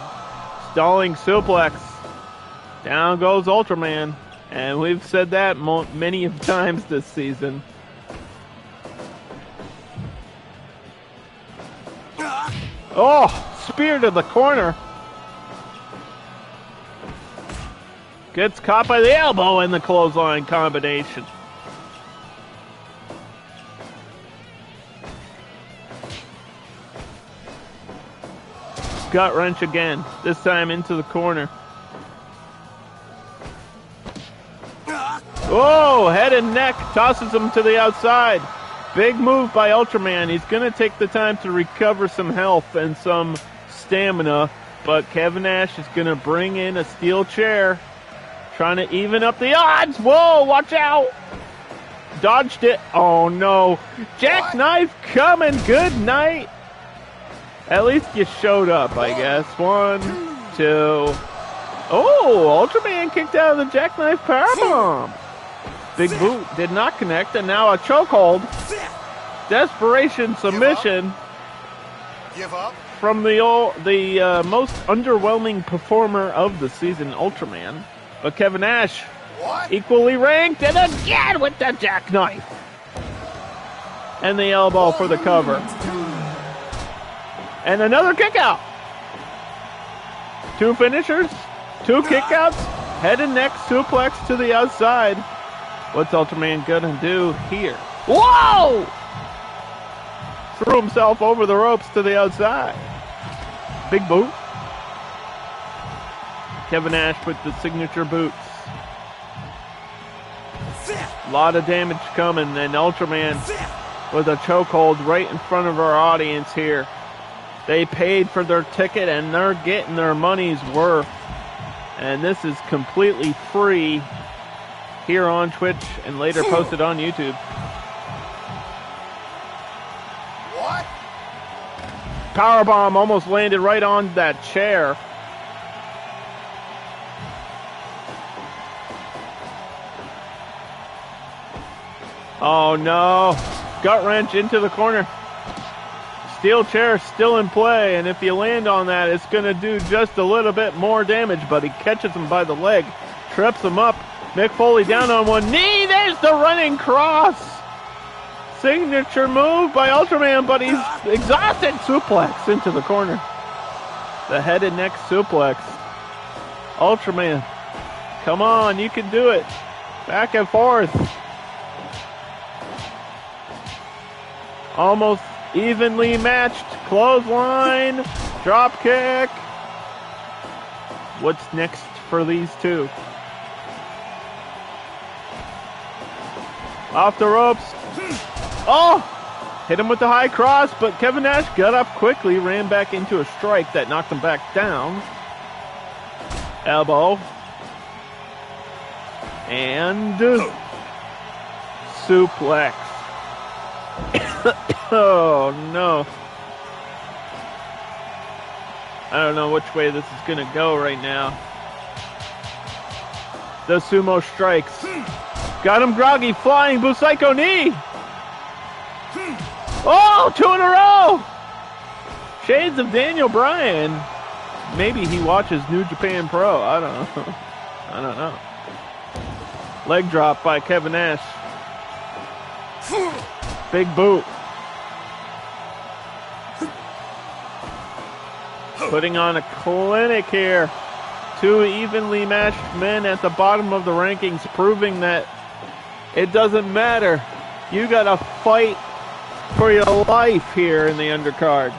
Stalling suplex. Down goes Ultraman. And we've said that many of times this season. Oh, spear to the corner. Gets caught by the elbow in the clothesline combination. Gut wrench again, this time into the corner. Whoa, head and neck, tosses him to the outside. Big move by Ultraman. He's going to take the time to recover some health and some stamina, but Kevin Nash is going to bring in a steel chair, trying to even up the odds. Whoa, watch out. Dodged it. Oh, no. Jackknife coming. Good night. At least you showed up, I guess. 1, 2. Oh, Ultraman kicked out of the jackknife powerbomb. Big boot did not connect, and now a chokehold. Desperation submission. Give up. From the most underwhelming performer of the season, Ultraman. But Kevin Nash, equally ranked, and again with the jackknife. And the elbow for the cover. And another kick out. 2 finishers, 2 kickouts, head and neck suplex to the outside. What's Ultraman gonna do here? Whoa! Threw himself over the ropes to the outside. Big boot. Kevin Nash with the signature boots. A lot of damage coming, and Ultraman with a chokehold right in front of our audience here. They paid for their ticket, and they're getting their money's worth. And this is completely free here on Twitch and later posted on YouTube. What? Powerbomb almost landed right on that chair. Oh no. Gut wrench into the corner. Steel chair still in play, and if you land on that, it's going to do just a little bit more damage, but he catches him by the leg, trips him up. Mick Foley down on one knee. There's the running cross. Signature move by Ultraman, but he's exhausted. Suplex into the corner. The head and neck suplex. Ultraman, come on, you can do it. Back and forth. Almost Evenly matched clothesline, drop kick. What's next for these two? Off the ropes. Oh! Hit him with the high cross, but Kevin Nash got up quickly, ran back into a strike that knocked him back down. Elbow. And suplex. Oh no. I don't know which way this is going to go right now. The sumo strikes. Got him groggy, flying Busaiku knee. Oh, 2 in a row. Shades of Daniel Bryan. Maybe he watches New Japan Pro. I don't know. I don't know. Leg drop by Kevin Nash. Big boot. Putting on a clinic here. 2 evenly matched men at the bottom of the rankings, proving that it doesn't matter. You gotta fight for your life here in the undercard.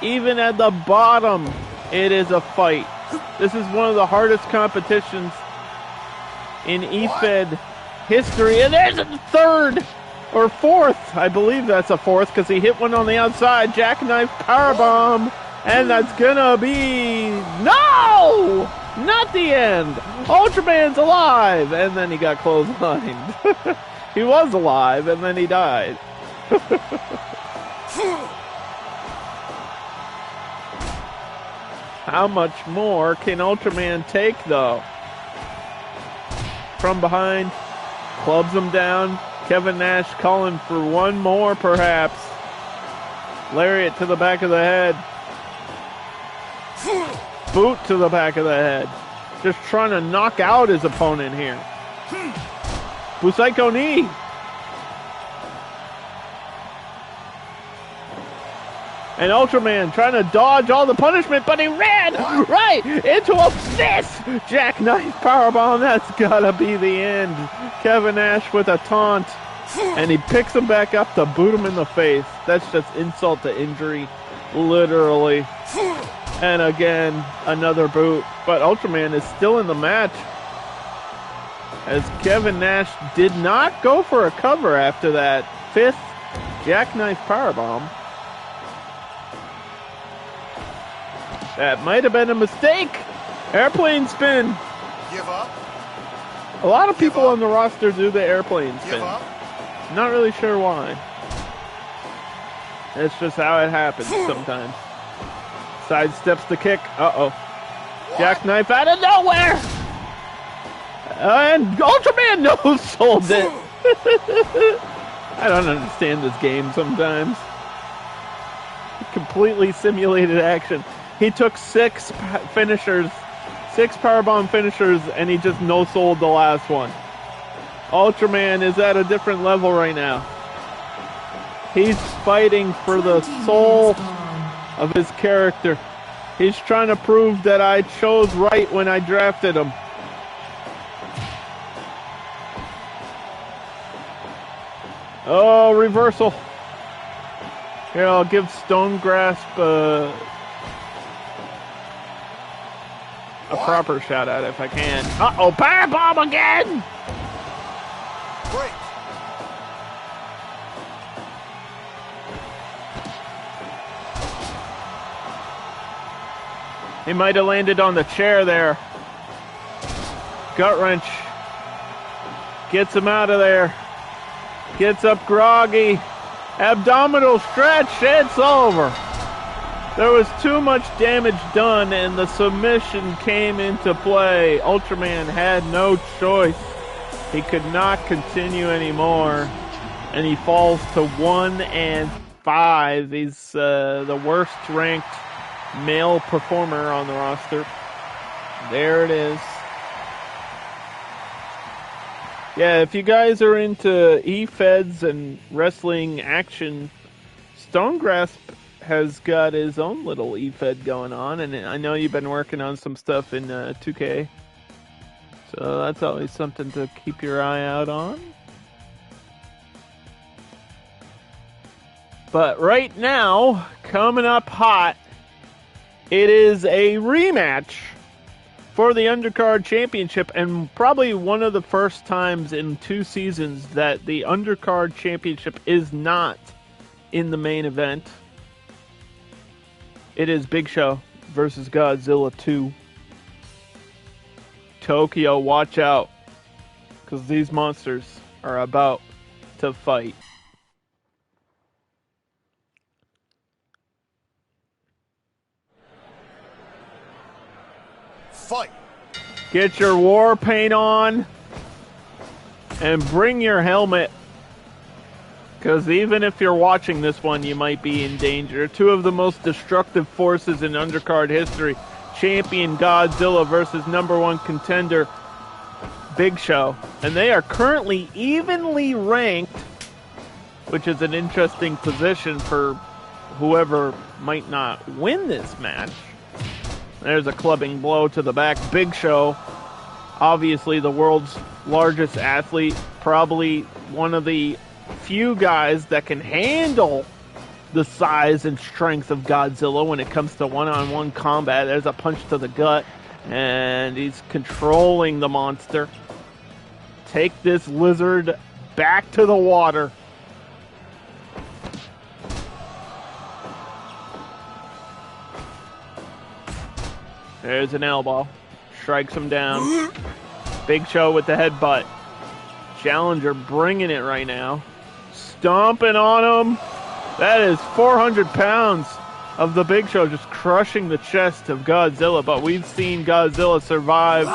Even at the bottom, it is a fight. This is one of the hardest competitions in EFED history. And there's a third or fourth. I believe that's a fourth because he hit one on the outside. Jackknife powerbomb. And that's gonna be... No! Not the end. Ultraman's alive. And then he got clotheslined. He was alive and then he died. How much more can Ultraman take, though? From behind, clubs him down. Kevin Nash calling for one more, perhaps. Lariat to the back of the head. Boot to the back of the head. Just trying to knock out his opponent here. Busaiku knee. And Ultraman trying to dodge all the punishment, but he ran right into a fist. Jackknife powerbomb. That's gotta be the end. Kevin Nash with a taunt. And he picks him back up to boot him in the face. That's just insult to injury. Literally. And again, another boot. But Ultraman is still in the match. As Kevin Nash did not go for a cover after that 5th jackknife powerbomb. That might have been a mistake. Airplane spin. Give up. A lot of people on the roster do the airplane spin. Give up. Not really sure why. It's just how it happens sometimes. Sidesteps the kick. Uh-oh. Jackknife out of nowhere. And Ultraman no-sold it. I don't understand this game sometimes. Completely simulated action. He took 6 finishers, 6 powerbomb finishers, and he just no-sold the last one. Ultraman is at a different level right now. He's fighting for the soul of his character. He's trying to prove that I chose right when I drafted him. Oh, reversal. Here, I'll give Stone Grasp a proper shout out if I can. Uh-oh, powerbomb again! Break. He might have landed on the chair there. Gut wrench. Gets him out of there. Gets up groggy. Abdominal stretch. It's over. There was too much damage done and the submission came into play. Ultraman had no choice. He could not continue anymore. And he falls to 1-5. He's the worst ranked male performer on the roster. There it is. Yeah, if you guys are into E-Feds and wrestling action, Stone Grasp has got his own little E-Fed going on, and I know you've been working on some stuff in 2K. So that's always something to keep your eye out on. But right now, coming up hot, it is a rematch for the Undercard Championship, and probably one of the first times in 2 seasons that the Undercard Championship is not in the main event. It is Big Show versus Godzilla 2. Tokyo, watch out, because these monsters are about to fight. Fight. Get your war paint on and bring your helmet, because even if you're watching this one, you might be in danger. 2 of the most destructive forces in Undercard history. Champion Godzilla versus #1 contender Big Show. And they are currently evenly ranked, which is an interesting position for whoever might not win this match. There's a clubbing blow to the back. Big Show, obviously the world's largest athlete, probably one of the few guys that can handle the size and strength of Godzilla when it comes to one-on-one combat. There's a punch to the gut, and he's controlling the monster. Take this lizard back to the water. There's an elbow. Strikes him down. Big Show with the headbutt. Challenger bringing it right now. Stomping on him. That is 400 pounds of the Big Show just crushing the chest of Godzilla. But we've seen Godzilla survive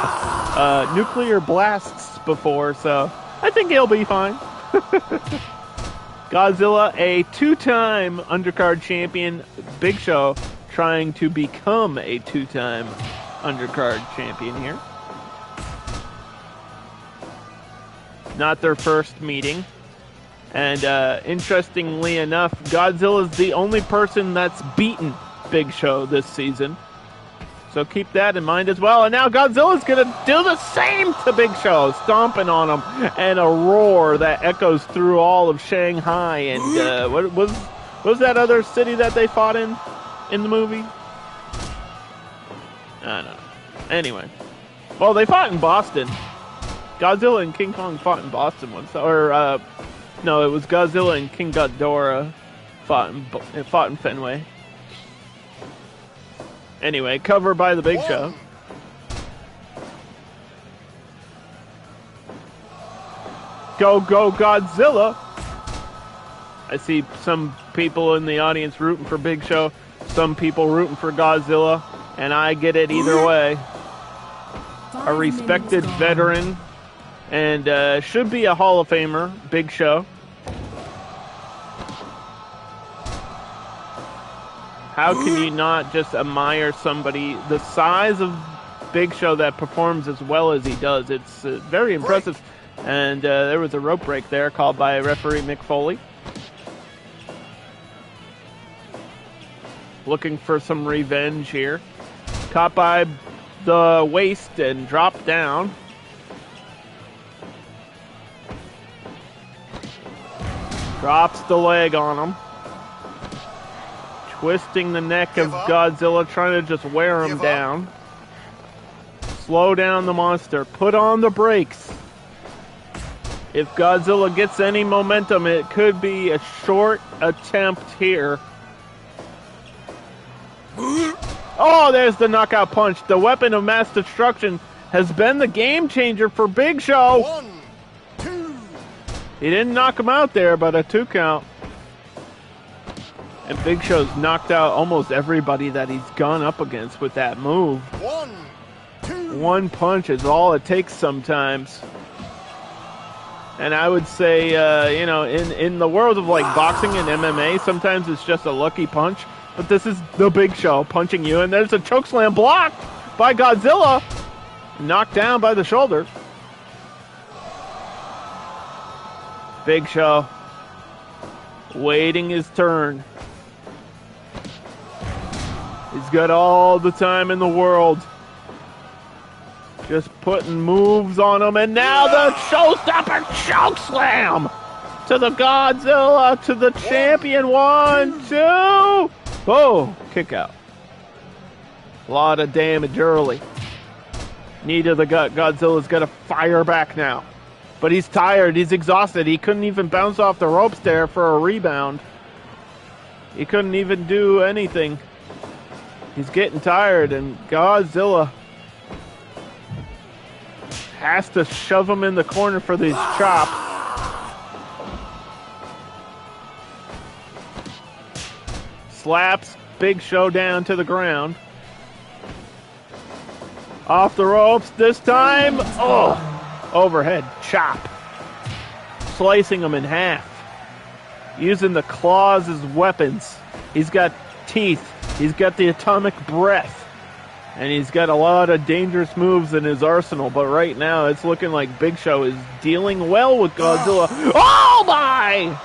nuclear blasts before, so I think he'll be fine. Godzilla, a 2-time Undercard champion. Big Show trying to become a 2-time Undercard champion here. Not their first meeting. And interestingly enough, Godzilla's the only person that's beaten Big Show this season. So keep that in mind as well. And now Godzilla's going to do the same to Big Show, stomping on him. And a roar that echoes through all of Shanghai. And what was that other city that they fought in the movie? I don't know. Anyway. Well, they fought in Boston. Godzilla and King Kong fought in Boston once. Or, no, it was Godzilla and King Ghidorah fought in Fenway. Anyway, cover by the Big Show. Go, go, Godzilla! I see some people in the audience rooting for Big Show, some people rooting for Godzilla, and I get it either way. A respected veteran, and should be a Hall of Famer, Big Show. How can you not just admire somebody the size of Big Show that performs as well as he does? It's very impressive. And there was a rope break there called by referee Mick Foley. Looking for some revenge here. Caught by the waist and dropped down. Drops the leg on him. Twisting the neck of Godzilla, trying to just wear him down. Slow down the monster. Put on the brakes. If Godzilla gets any momentum, it could be a short attempt here. Oh, there's the knockout punch. The weapon of mass destruction has been the game changer for Big Show. 1, 2. He didn't knock him out there, but a 2 count. And Big Show's knocked out almost everybody that he's gone up against with that move. 1, 2. 1 punch is all it takes sometimes. And I would say, in the world of like boxing and MMA, sometimes it's just a lucky punch. But this is the Big Show punching you, and there's a chokeslam blocked by Godzilla. Knocked down by the shoulder. Big Show waiting his turn. He's got all the time in the world. Just putting moves on him, and now the showstopper chokeslam to the Godzilla, to the champion. 1, 2. Oh, kick out. A lot of damage early. Knee to the gut. Godzilla's got to fire back now. But he's tired. He's exhausted. He couldn't even bounce off the ropes there for a rebound. He couldn't even do anything. He's getting tired, and Godzilla has to shove him in the corner for these chops. Slaps Big Show down to the ground. Off the ropes this time. Oh, overhead chop. Slicing him in half. Using the claws as weapons. He's got teeth. He's got the atomic breath. And he's got a lot of dangerous moves in his arsenal. But right now, it's looking like Big Show is dealing well with Godzilla. Oh, my!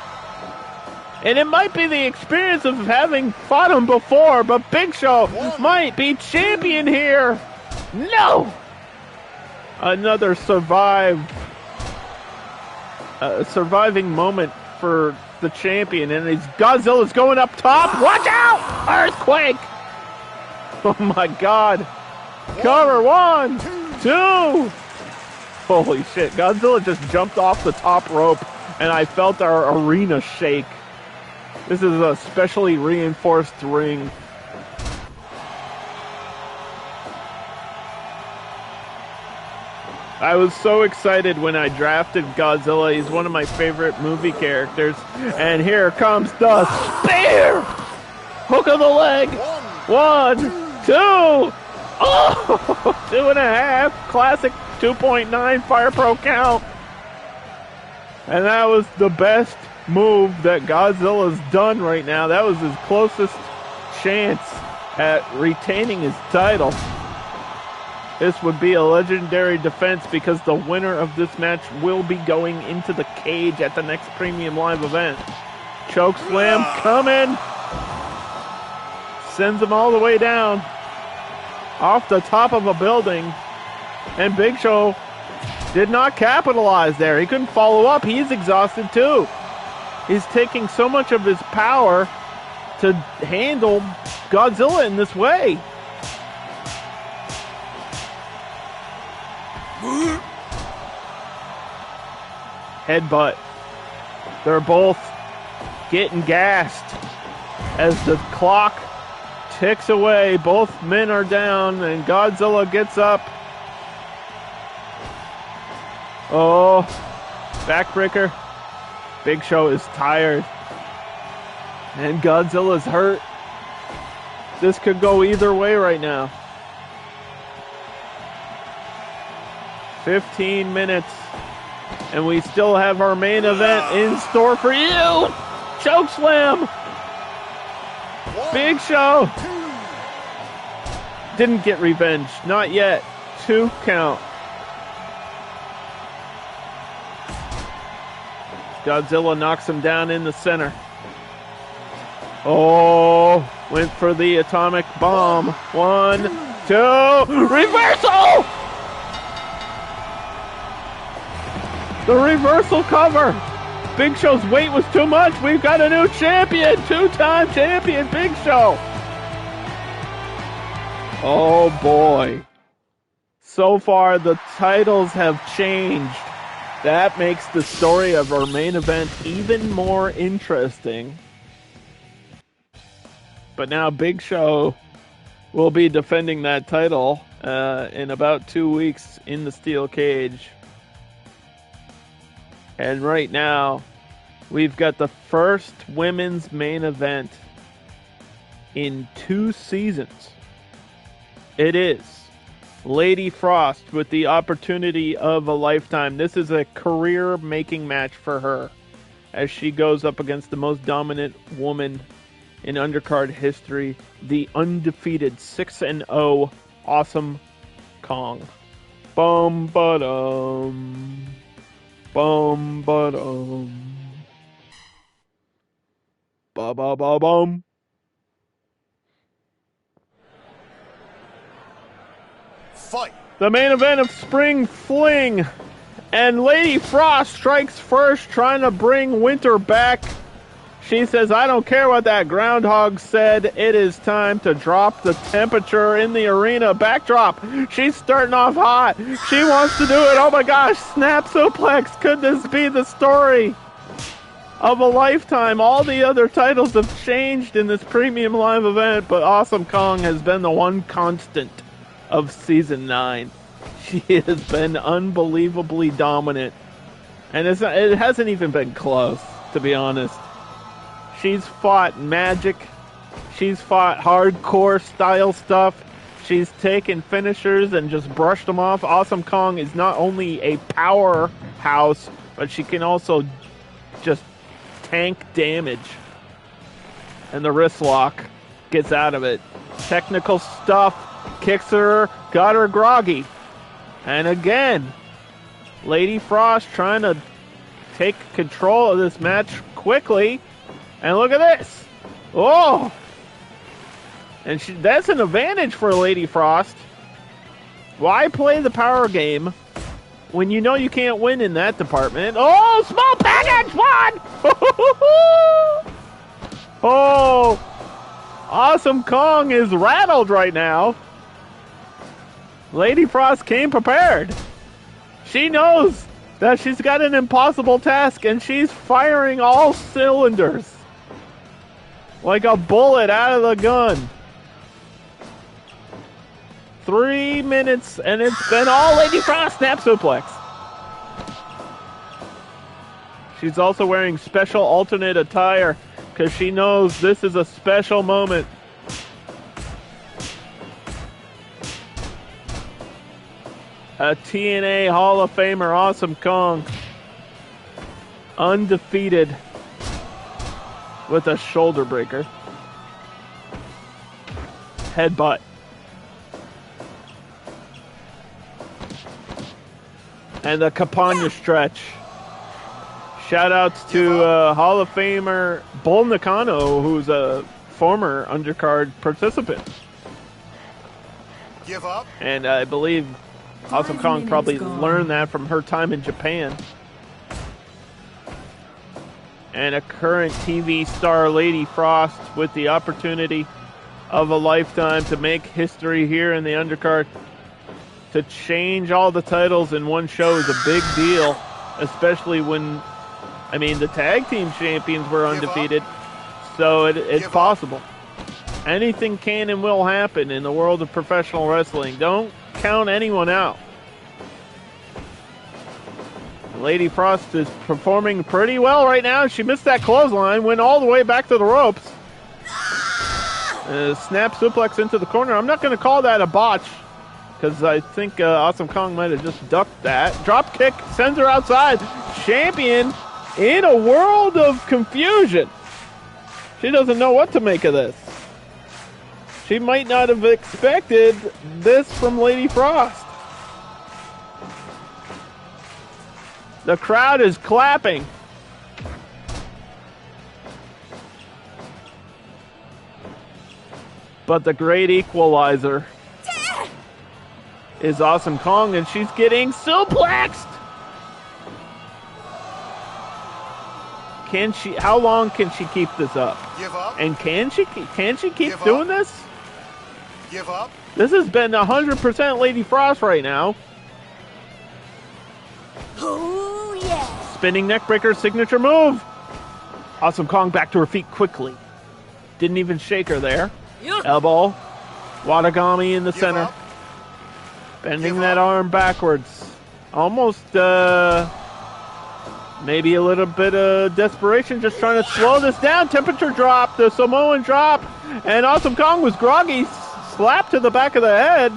And it might be the experience of having fought him before, but Big Show might be champion here. No! Another surviving moment for the champion, and Godzilla's going up top. Watch out! Earthquake! Oh my God! Cover 1, 2. Holy shit! Godzilla just jumped off the top rope, and I felt our arena shake. This is a specially reinforced ring. I was so excited when I drafted Godzilla. He's one of my favorite movie characters. And here comes the spear! Hook of the leg. 1, 2. Oh! 2.5. Classic 2.9 Fire Pro count. And that was the best move that Godzilla's done right now. That was his closest chance at retaining his title. This would be a legendary defense because the winner of this match will be going into the cage at the next Premium Live event. Choke slam coming. Sends him all the way down. Off the top of a building. And Big Show did not capitalize there. He couldn't follow up. He's exhausted too. He's taking so much of his power to handle Godzilla in this way. Headbutt. They're both getting gassed as the clock ticks away. Both men are down and Godzilla gets up. Oh, backbreaker. Big Show is tired. And Godzilla's hurt. This could go either way right now. 15 minutes. And we still have our main event in store for you. Choke slam. Big Show. Didn't get revenge. Not yet. 2 count. Godzilla knocks him down in the center. Oh, went for the atomic bomb. 1, 2, reversal! The reversal cover. Big Show's weight was too much. We've got a new champion. 2-time champion, Big Show. Oh boy. So far, the titles have changed. That makes the story of our main event even more interesting. But now Big Show will be defending that title in about 2 weeks in the steel cage. And right now, we've got the first women's main event in 2 seasons. It is Lady Frost with the opportunity of a lifetime. This is a career-making match for her as she goes up against the most dominant woman in undercard history, the undefeated 6-0 Awesome Kong. Bum ba-dum. Bum ba-dum. Ba-ba-ba-bum. Fight. The main event of Spring Fling And Lady Frost strikes first, trying to bring Winter back. She says, I don't care what that groundhog said. It is time to drop the temperature in the arena. Backdrop. She's starting off hot. She wants to do it. Oh my gosh. Snap suplex. Could this be the story of a lifetime? All the other titles have changed in this premium live event, but Awesome Kong has been the one constant of season 9. She has been unbelievably dominant. And it hasn't even been close, to be honest. She's fought magic. She's fought hardcore style stuff. She's taken finishers and just brushed them off. Awesome Kong is not only a powerhouse, but she can also just tank damage. And the wrist lock gets out of it. Technical stuff. Kicks her. Got her groggy. And again, Lady Frost trying to take control of this match quickly. And look at this. Oh! And that's an advantage for Lady Frost. Why play the power game when you know you can't win in that department? Oh, small package one! Oh! Awesome Kong is rattled right now. Lady Frost came prepared. She knows that she's got an impossible task, and she's firing all cylinders. Like a bullet out of the gun. 3 minutes, and it's been all Lady Frost snap suplex. She's also wearing special alternate attire because she knows this is a special moment. A TNA Hall of Famer, Awesome Kong, undefeated with a shoulder breaker. Headbutt. And the Campagna stretch. Shout outs to Hall of Famer Bull Nakano, who's a former Undercard participant. Give up. And I believe Awesome Kong probably learned that from her time in Japan. And a current TV star, Lady Frost, with the opportunity of a lifetime to make history here in the Undercard. To change all the titles in one show is a big deal, especially when, I mean, the tag team champions were undefeated, so it's possible. Anything can and will happen in the world of professional wrestling. Don't count anyone out. Lady Frost is performing pretty well right now. She missed that clothesline, went all the way back to the ropes. Snap suplex into the corner. I'm not going to call that a botch, because I think Awesome Kong might have just ducked that. Drop kick sends her outside. Champion in a world of confusion. She doesn't know what to make of this. She might not have expected this from Lady Frost. The crowd is clapping. But the great equalizer is Awesome Kong, and she's getting suplexed. Can she? How long can she keep this up? Give up. And can she keep Give doing up. this? Give up. This has been 100% Lady Frost right now. Oh, yeah. Spinning neckbreaker signature move. Awesome Kong back to her feet quickly. Didn't even shake her there. Elbow. Watagami in the Give center. up. Bending Give that up. arm backwards. Almost, maybe a little bit of desperation, just trying to slow this down. Temperature drop, the Samoan drop. And Awesome Kong was groggy. Slap to the back of the head.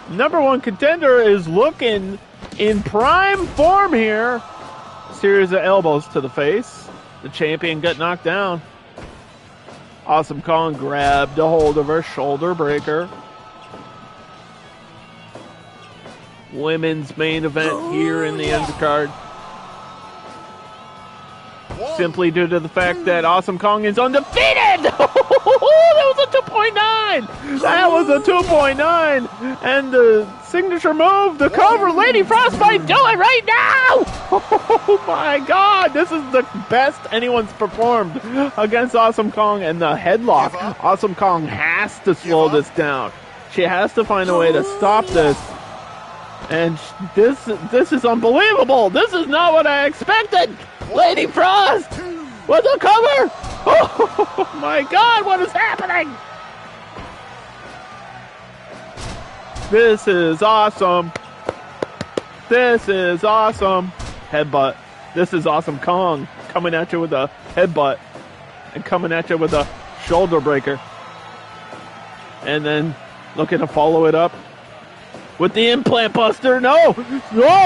Number one contender is looking in prime form here. Series of elbows to the face. The champion got knocked down. Awesome Kong grabbed a hold of her shoulder breaker. Women's main event here in the undercard. Simply due to the fact that Awesome Kong is undefeated. That was a 2.0 2.9. That was a 2.9. And the signature move, the cover. Lady Frost might do it right now. Oh my God. This is the best anyone's performed against Awesome Kong. And the headlock. Awesome Kong has to slow this down. She has to find a way to stop this. And this is unbelievable. This is not what I expected. Lady Frost with a cover. Oh my God, what is happening? This is awesome. This is awesome. Headbutt. This is Awesome Kong coming at you with a headbutt and coming at you with a shoulder breaker. And then looking to follow it up with the implant buster. No,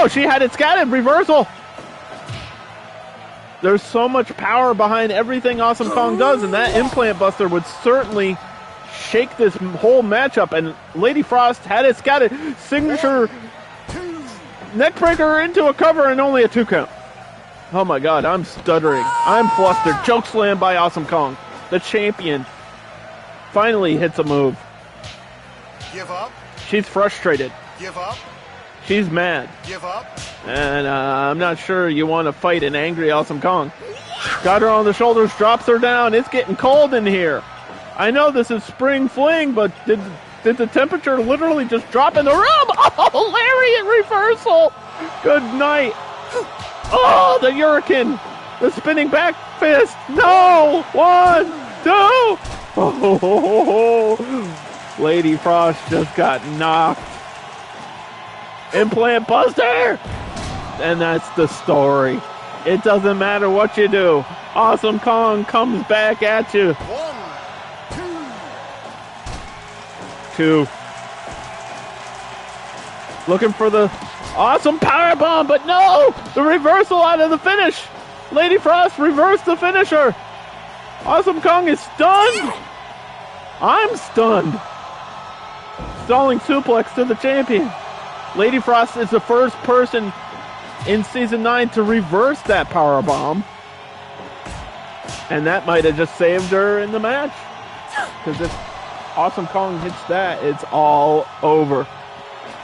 she had it scattered. Reversal. There's so much power behind everything Awesome Kong does, and that implant buster would certainly shake this whole matchup. And Lady Frost had it scattered. Signature neckbreaker into a cover and only a 2 count. Oh my God, I'm stuttering. I'm flustered. Choke slam by Awesome Kong. The champion finally hits a move. Give up. She's frustrated. Give up. She's mad. Give up. And I'm not sure you want to fight an angry Awesome Kong. Got her on the shoulders, drops her down. It's getting cold in here. I know this is spring fling, but did the temperature literally just drop in the room? Oh, lariat reversal. Good night. Oh, the Hurricane. The spinning back fist. No. 1, 2. Oh. Lady Frost just got knocked. Implant buster! And that's the story. It doesn't matter what you do. Awesome Kong comes back at you. 1, 2. 2. Looking for the awesome powerbomb, but no! The reversal out of the finish. Lady Frost reversed the finisher. Awesome Kong is stunned. I'm stunned. Stalling suplex to the champion. Lady Frost is the first person in Season 9 to reverse that powerbomb. And that might have just saved her in the match. Because if Awesome Kong hits that, it's all over.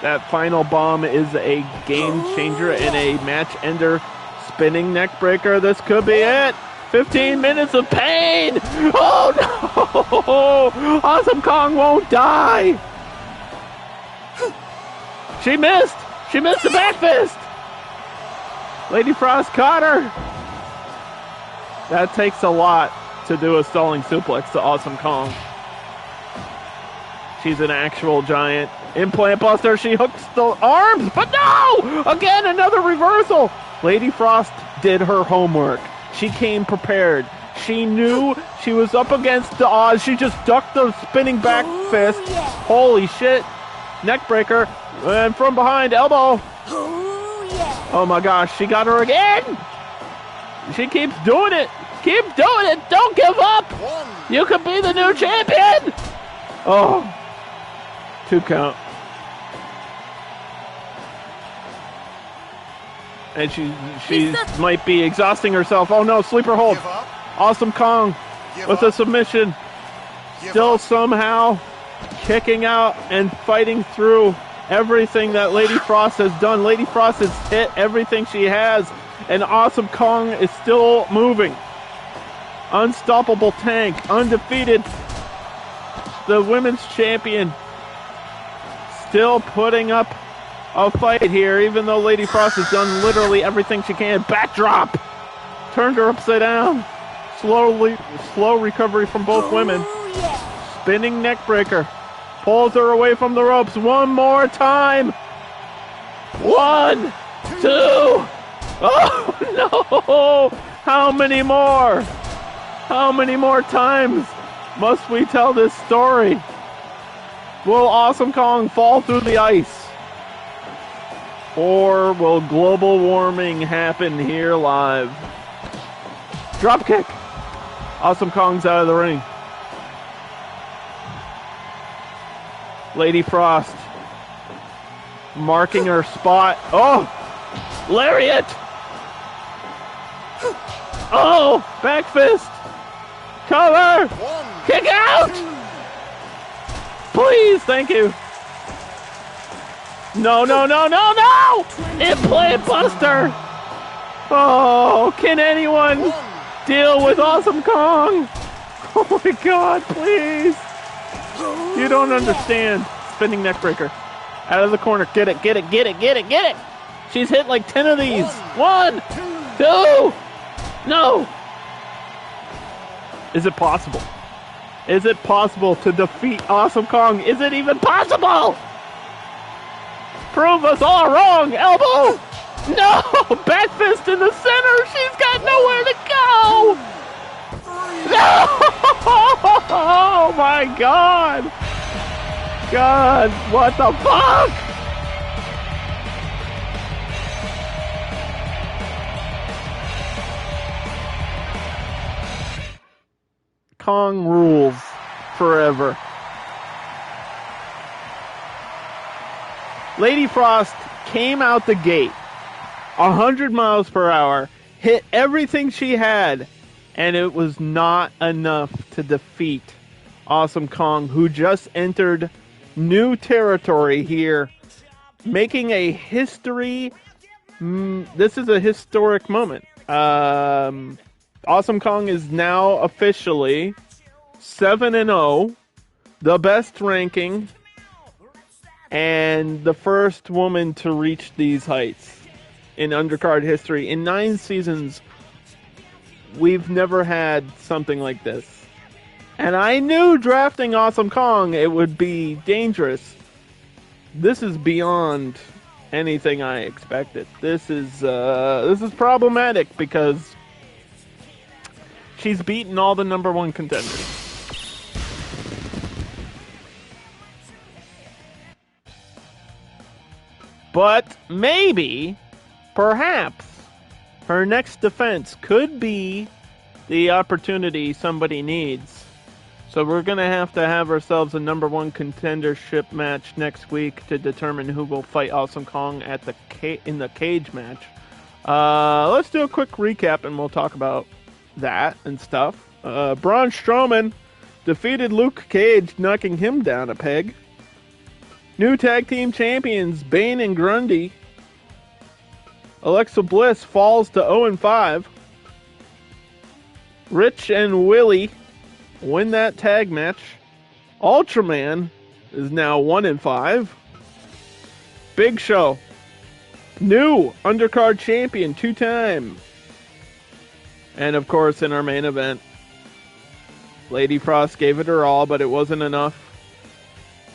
That final bomb is a game changer and a match ender. Spinning neck breaker. This could be it. 15 minutes of pain. Oh no! Awesome Kong won't die. She missed. She missed the back fist. Lady Frost caught her. That takes a lot to do a stalling suplex to Awesome Kong. She's an actual giant. Implant buster. She hooks the arms, but no! Again, another reversal. Lady Frost did her homework. She came prepared. She knew she was up against the odds. She just ducked the spinning back fist. Holy shit. Neck breaker. And from behind, elbow. Oh my gosh, she got her again. She keeps doing it. Keep doing it. Don't give up. You could be the new champion. Oh. 2 count. And she might be exhausting herself. Oh no, sleeper hold. Awesome Kong with a submission. Still somehow kicking out and fighting through everything that Lady Frost has done. Lady Frost has hit everything she has, and Awesome Kong is still moving. Unstoppable tank, undefeated. The women's champion still putting up a fight here, even though Lady Frost has done literally everything she can. Backdrop! Turned her upside down. Slow recovery from both women. Spinning neck breaker. Pulls her away from the ropes one more time. 1, 2. Oh no! How many more? How many more times must we tell this story? Will Awesome Kong fall through the ice? Or will global warming happen here live? Dropkick. Awesome Kong's out of the ring. Lady Frost marking her spot. Oh! Lariat! Oh! Back fist! Cover! Kick out! Please, thank you. No, no, no, no, no! Implant Buster! Oh, can anyone deal with Awesome Kong? Oh my god, please! You don't understand. Spinning neck breaker. Out of the corner. Get it, get it, get it, get it, get it! She's hit like 10 of these. 1, 2! No! Is it possible? Is it possible to defeat Awesome Kong? Is it even possible? Prove us all wrong, elbow! No! Back fist in the center! She's got nowhere to go! No! Oh my god! God, what the fuck? Kong rules forever. Lady Frost came out the gate 100 miles per hour, hit everything she had, and it was not enough to defeat Awesome Kong, who just entered new territory here, making a history. This is a historic moment. Awesome Kong is now officially 7-0, the best ranking, and the first woman to reach these heights in Undercard history. In 9 seasons, we've never had something like this. And I knew drafting Awesome Kong, it would be dangerous. This is beyond anything I expected. This is problematic because she's beaten all the number 1 contenders. But maybe, perhaps, her next defense could be the opportunity somebody needs. So we're going to have ourselves a number 1 contendership match next week to determine who will fight Awesome Kong at in the cage match. Let's do a quick recap and we'll talk about that and stuff. Braun Strowman defeated Luke Cage, knocking him down a peg. New tag team champions Bane and Grundy. Alexa Bliss falls to 0-5. Rich and Willie win that tag match. Ultraman is now 1-5. Big Show, new Undercard champion 2-time. And of course, in our main event, Lady Frost gave it her all, but it wasn't enough.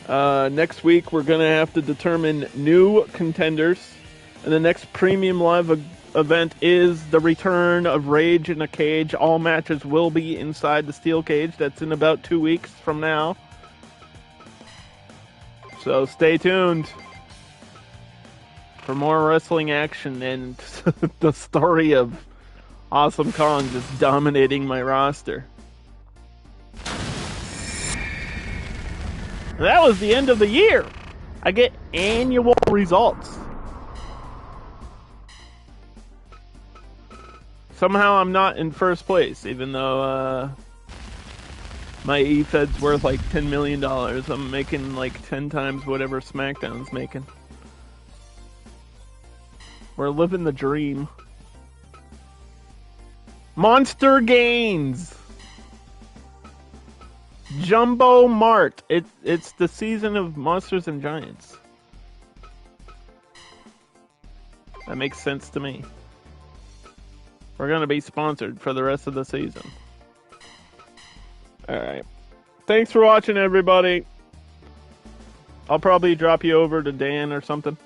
Next week, we're going to have to determine new contenders. And the next premium live event is the return of Rage in a Cage. All matches will be inside the steel cage. That's in about 2 weeks from now. So stay tuned for more wrestling action and the story of Awesome Kong just dominating my roster. That was the end of the year. I get annual results. Somehow I'm not in first place, even though my E-Fed's worth like $10 million. I'm making like 10 times whatever SmackDown's making. We're living the dream. Monster Gains. Jumbo Mart. It's the season of Monsters and Giants. That makes sense to me. We're going to be sponsored for the rest of the season. Alright. Thanks for watching, everybody. I'll probably drop you over to Dan or something.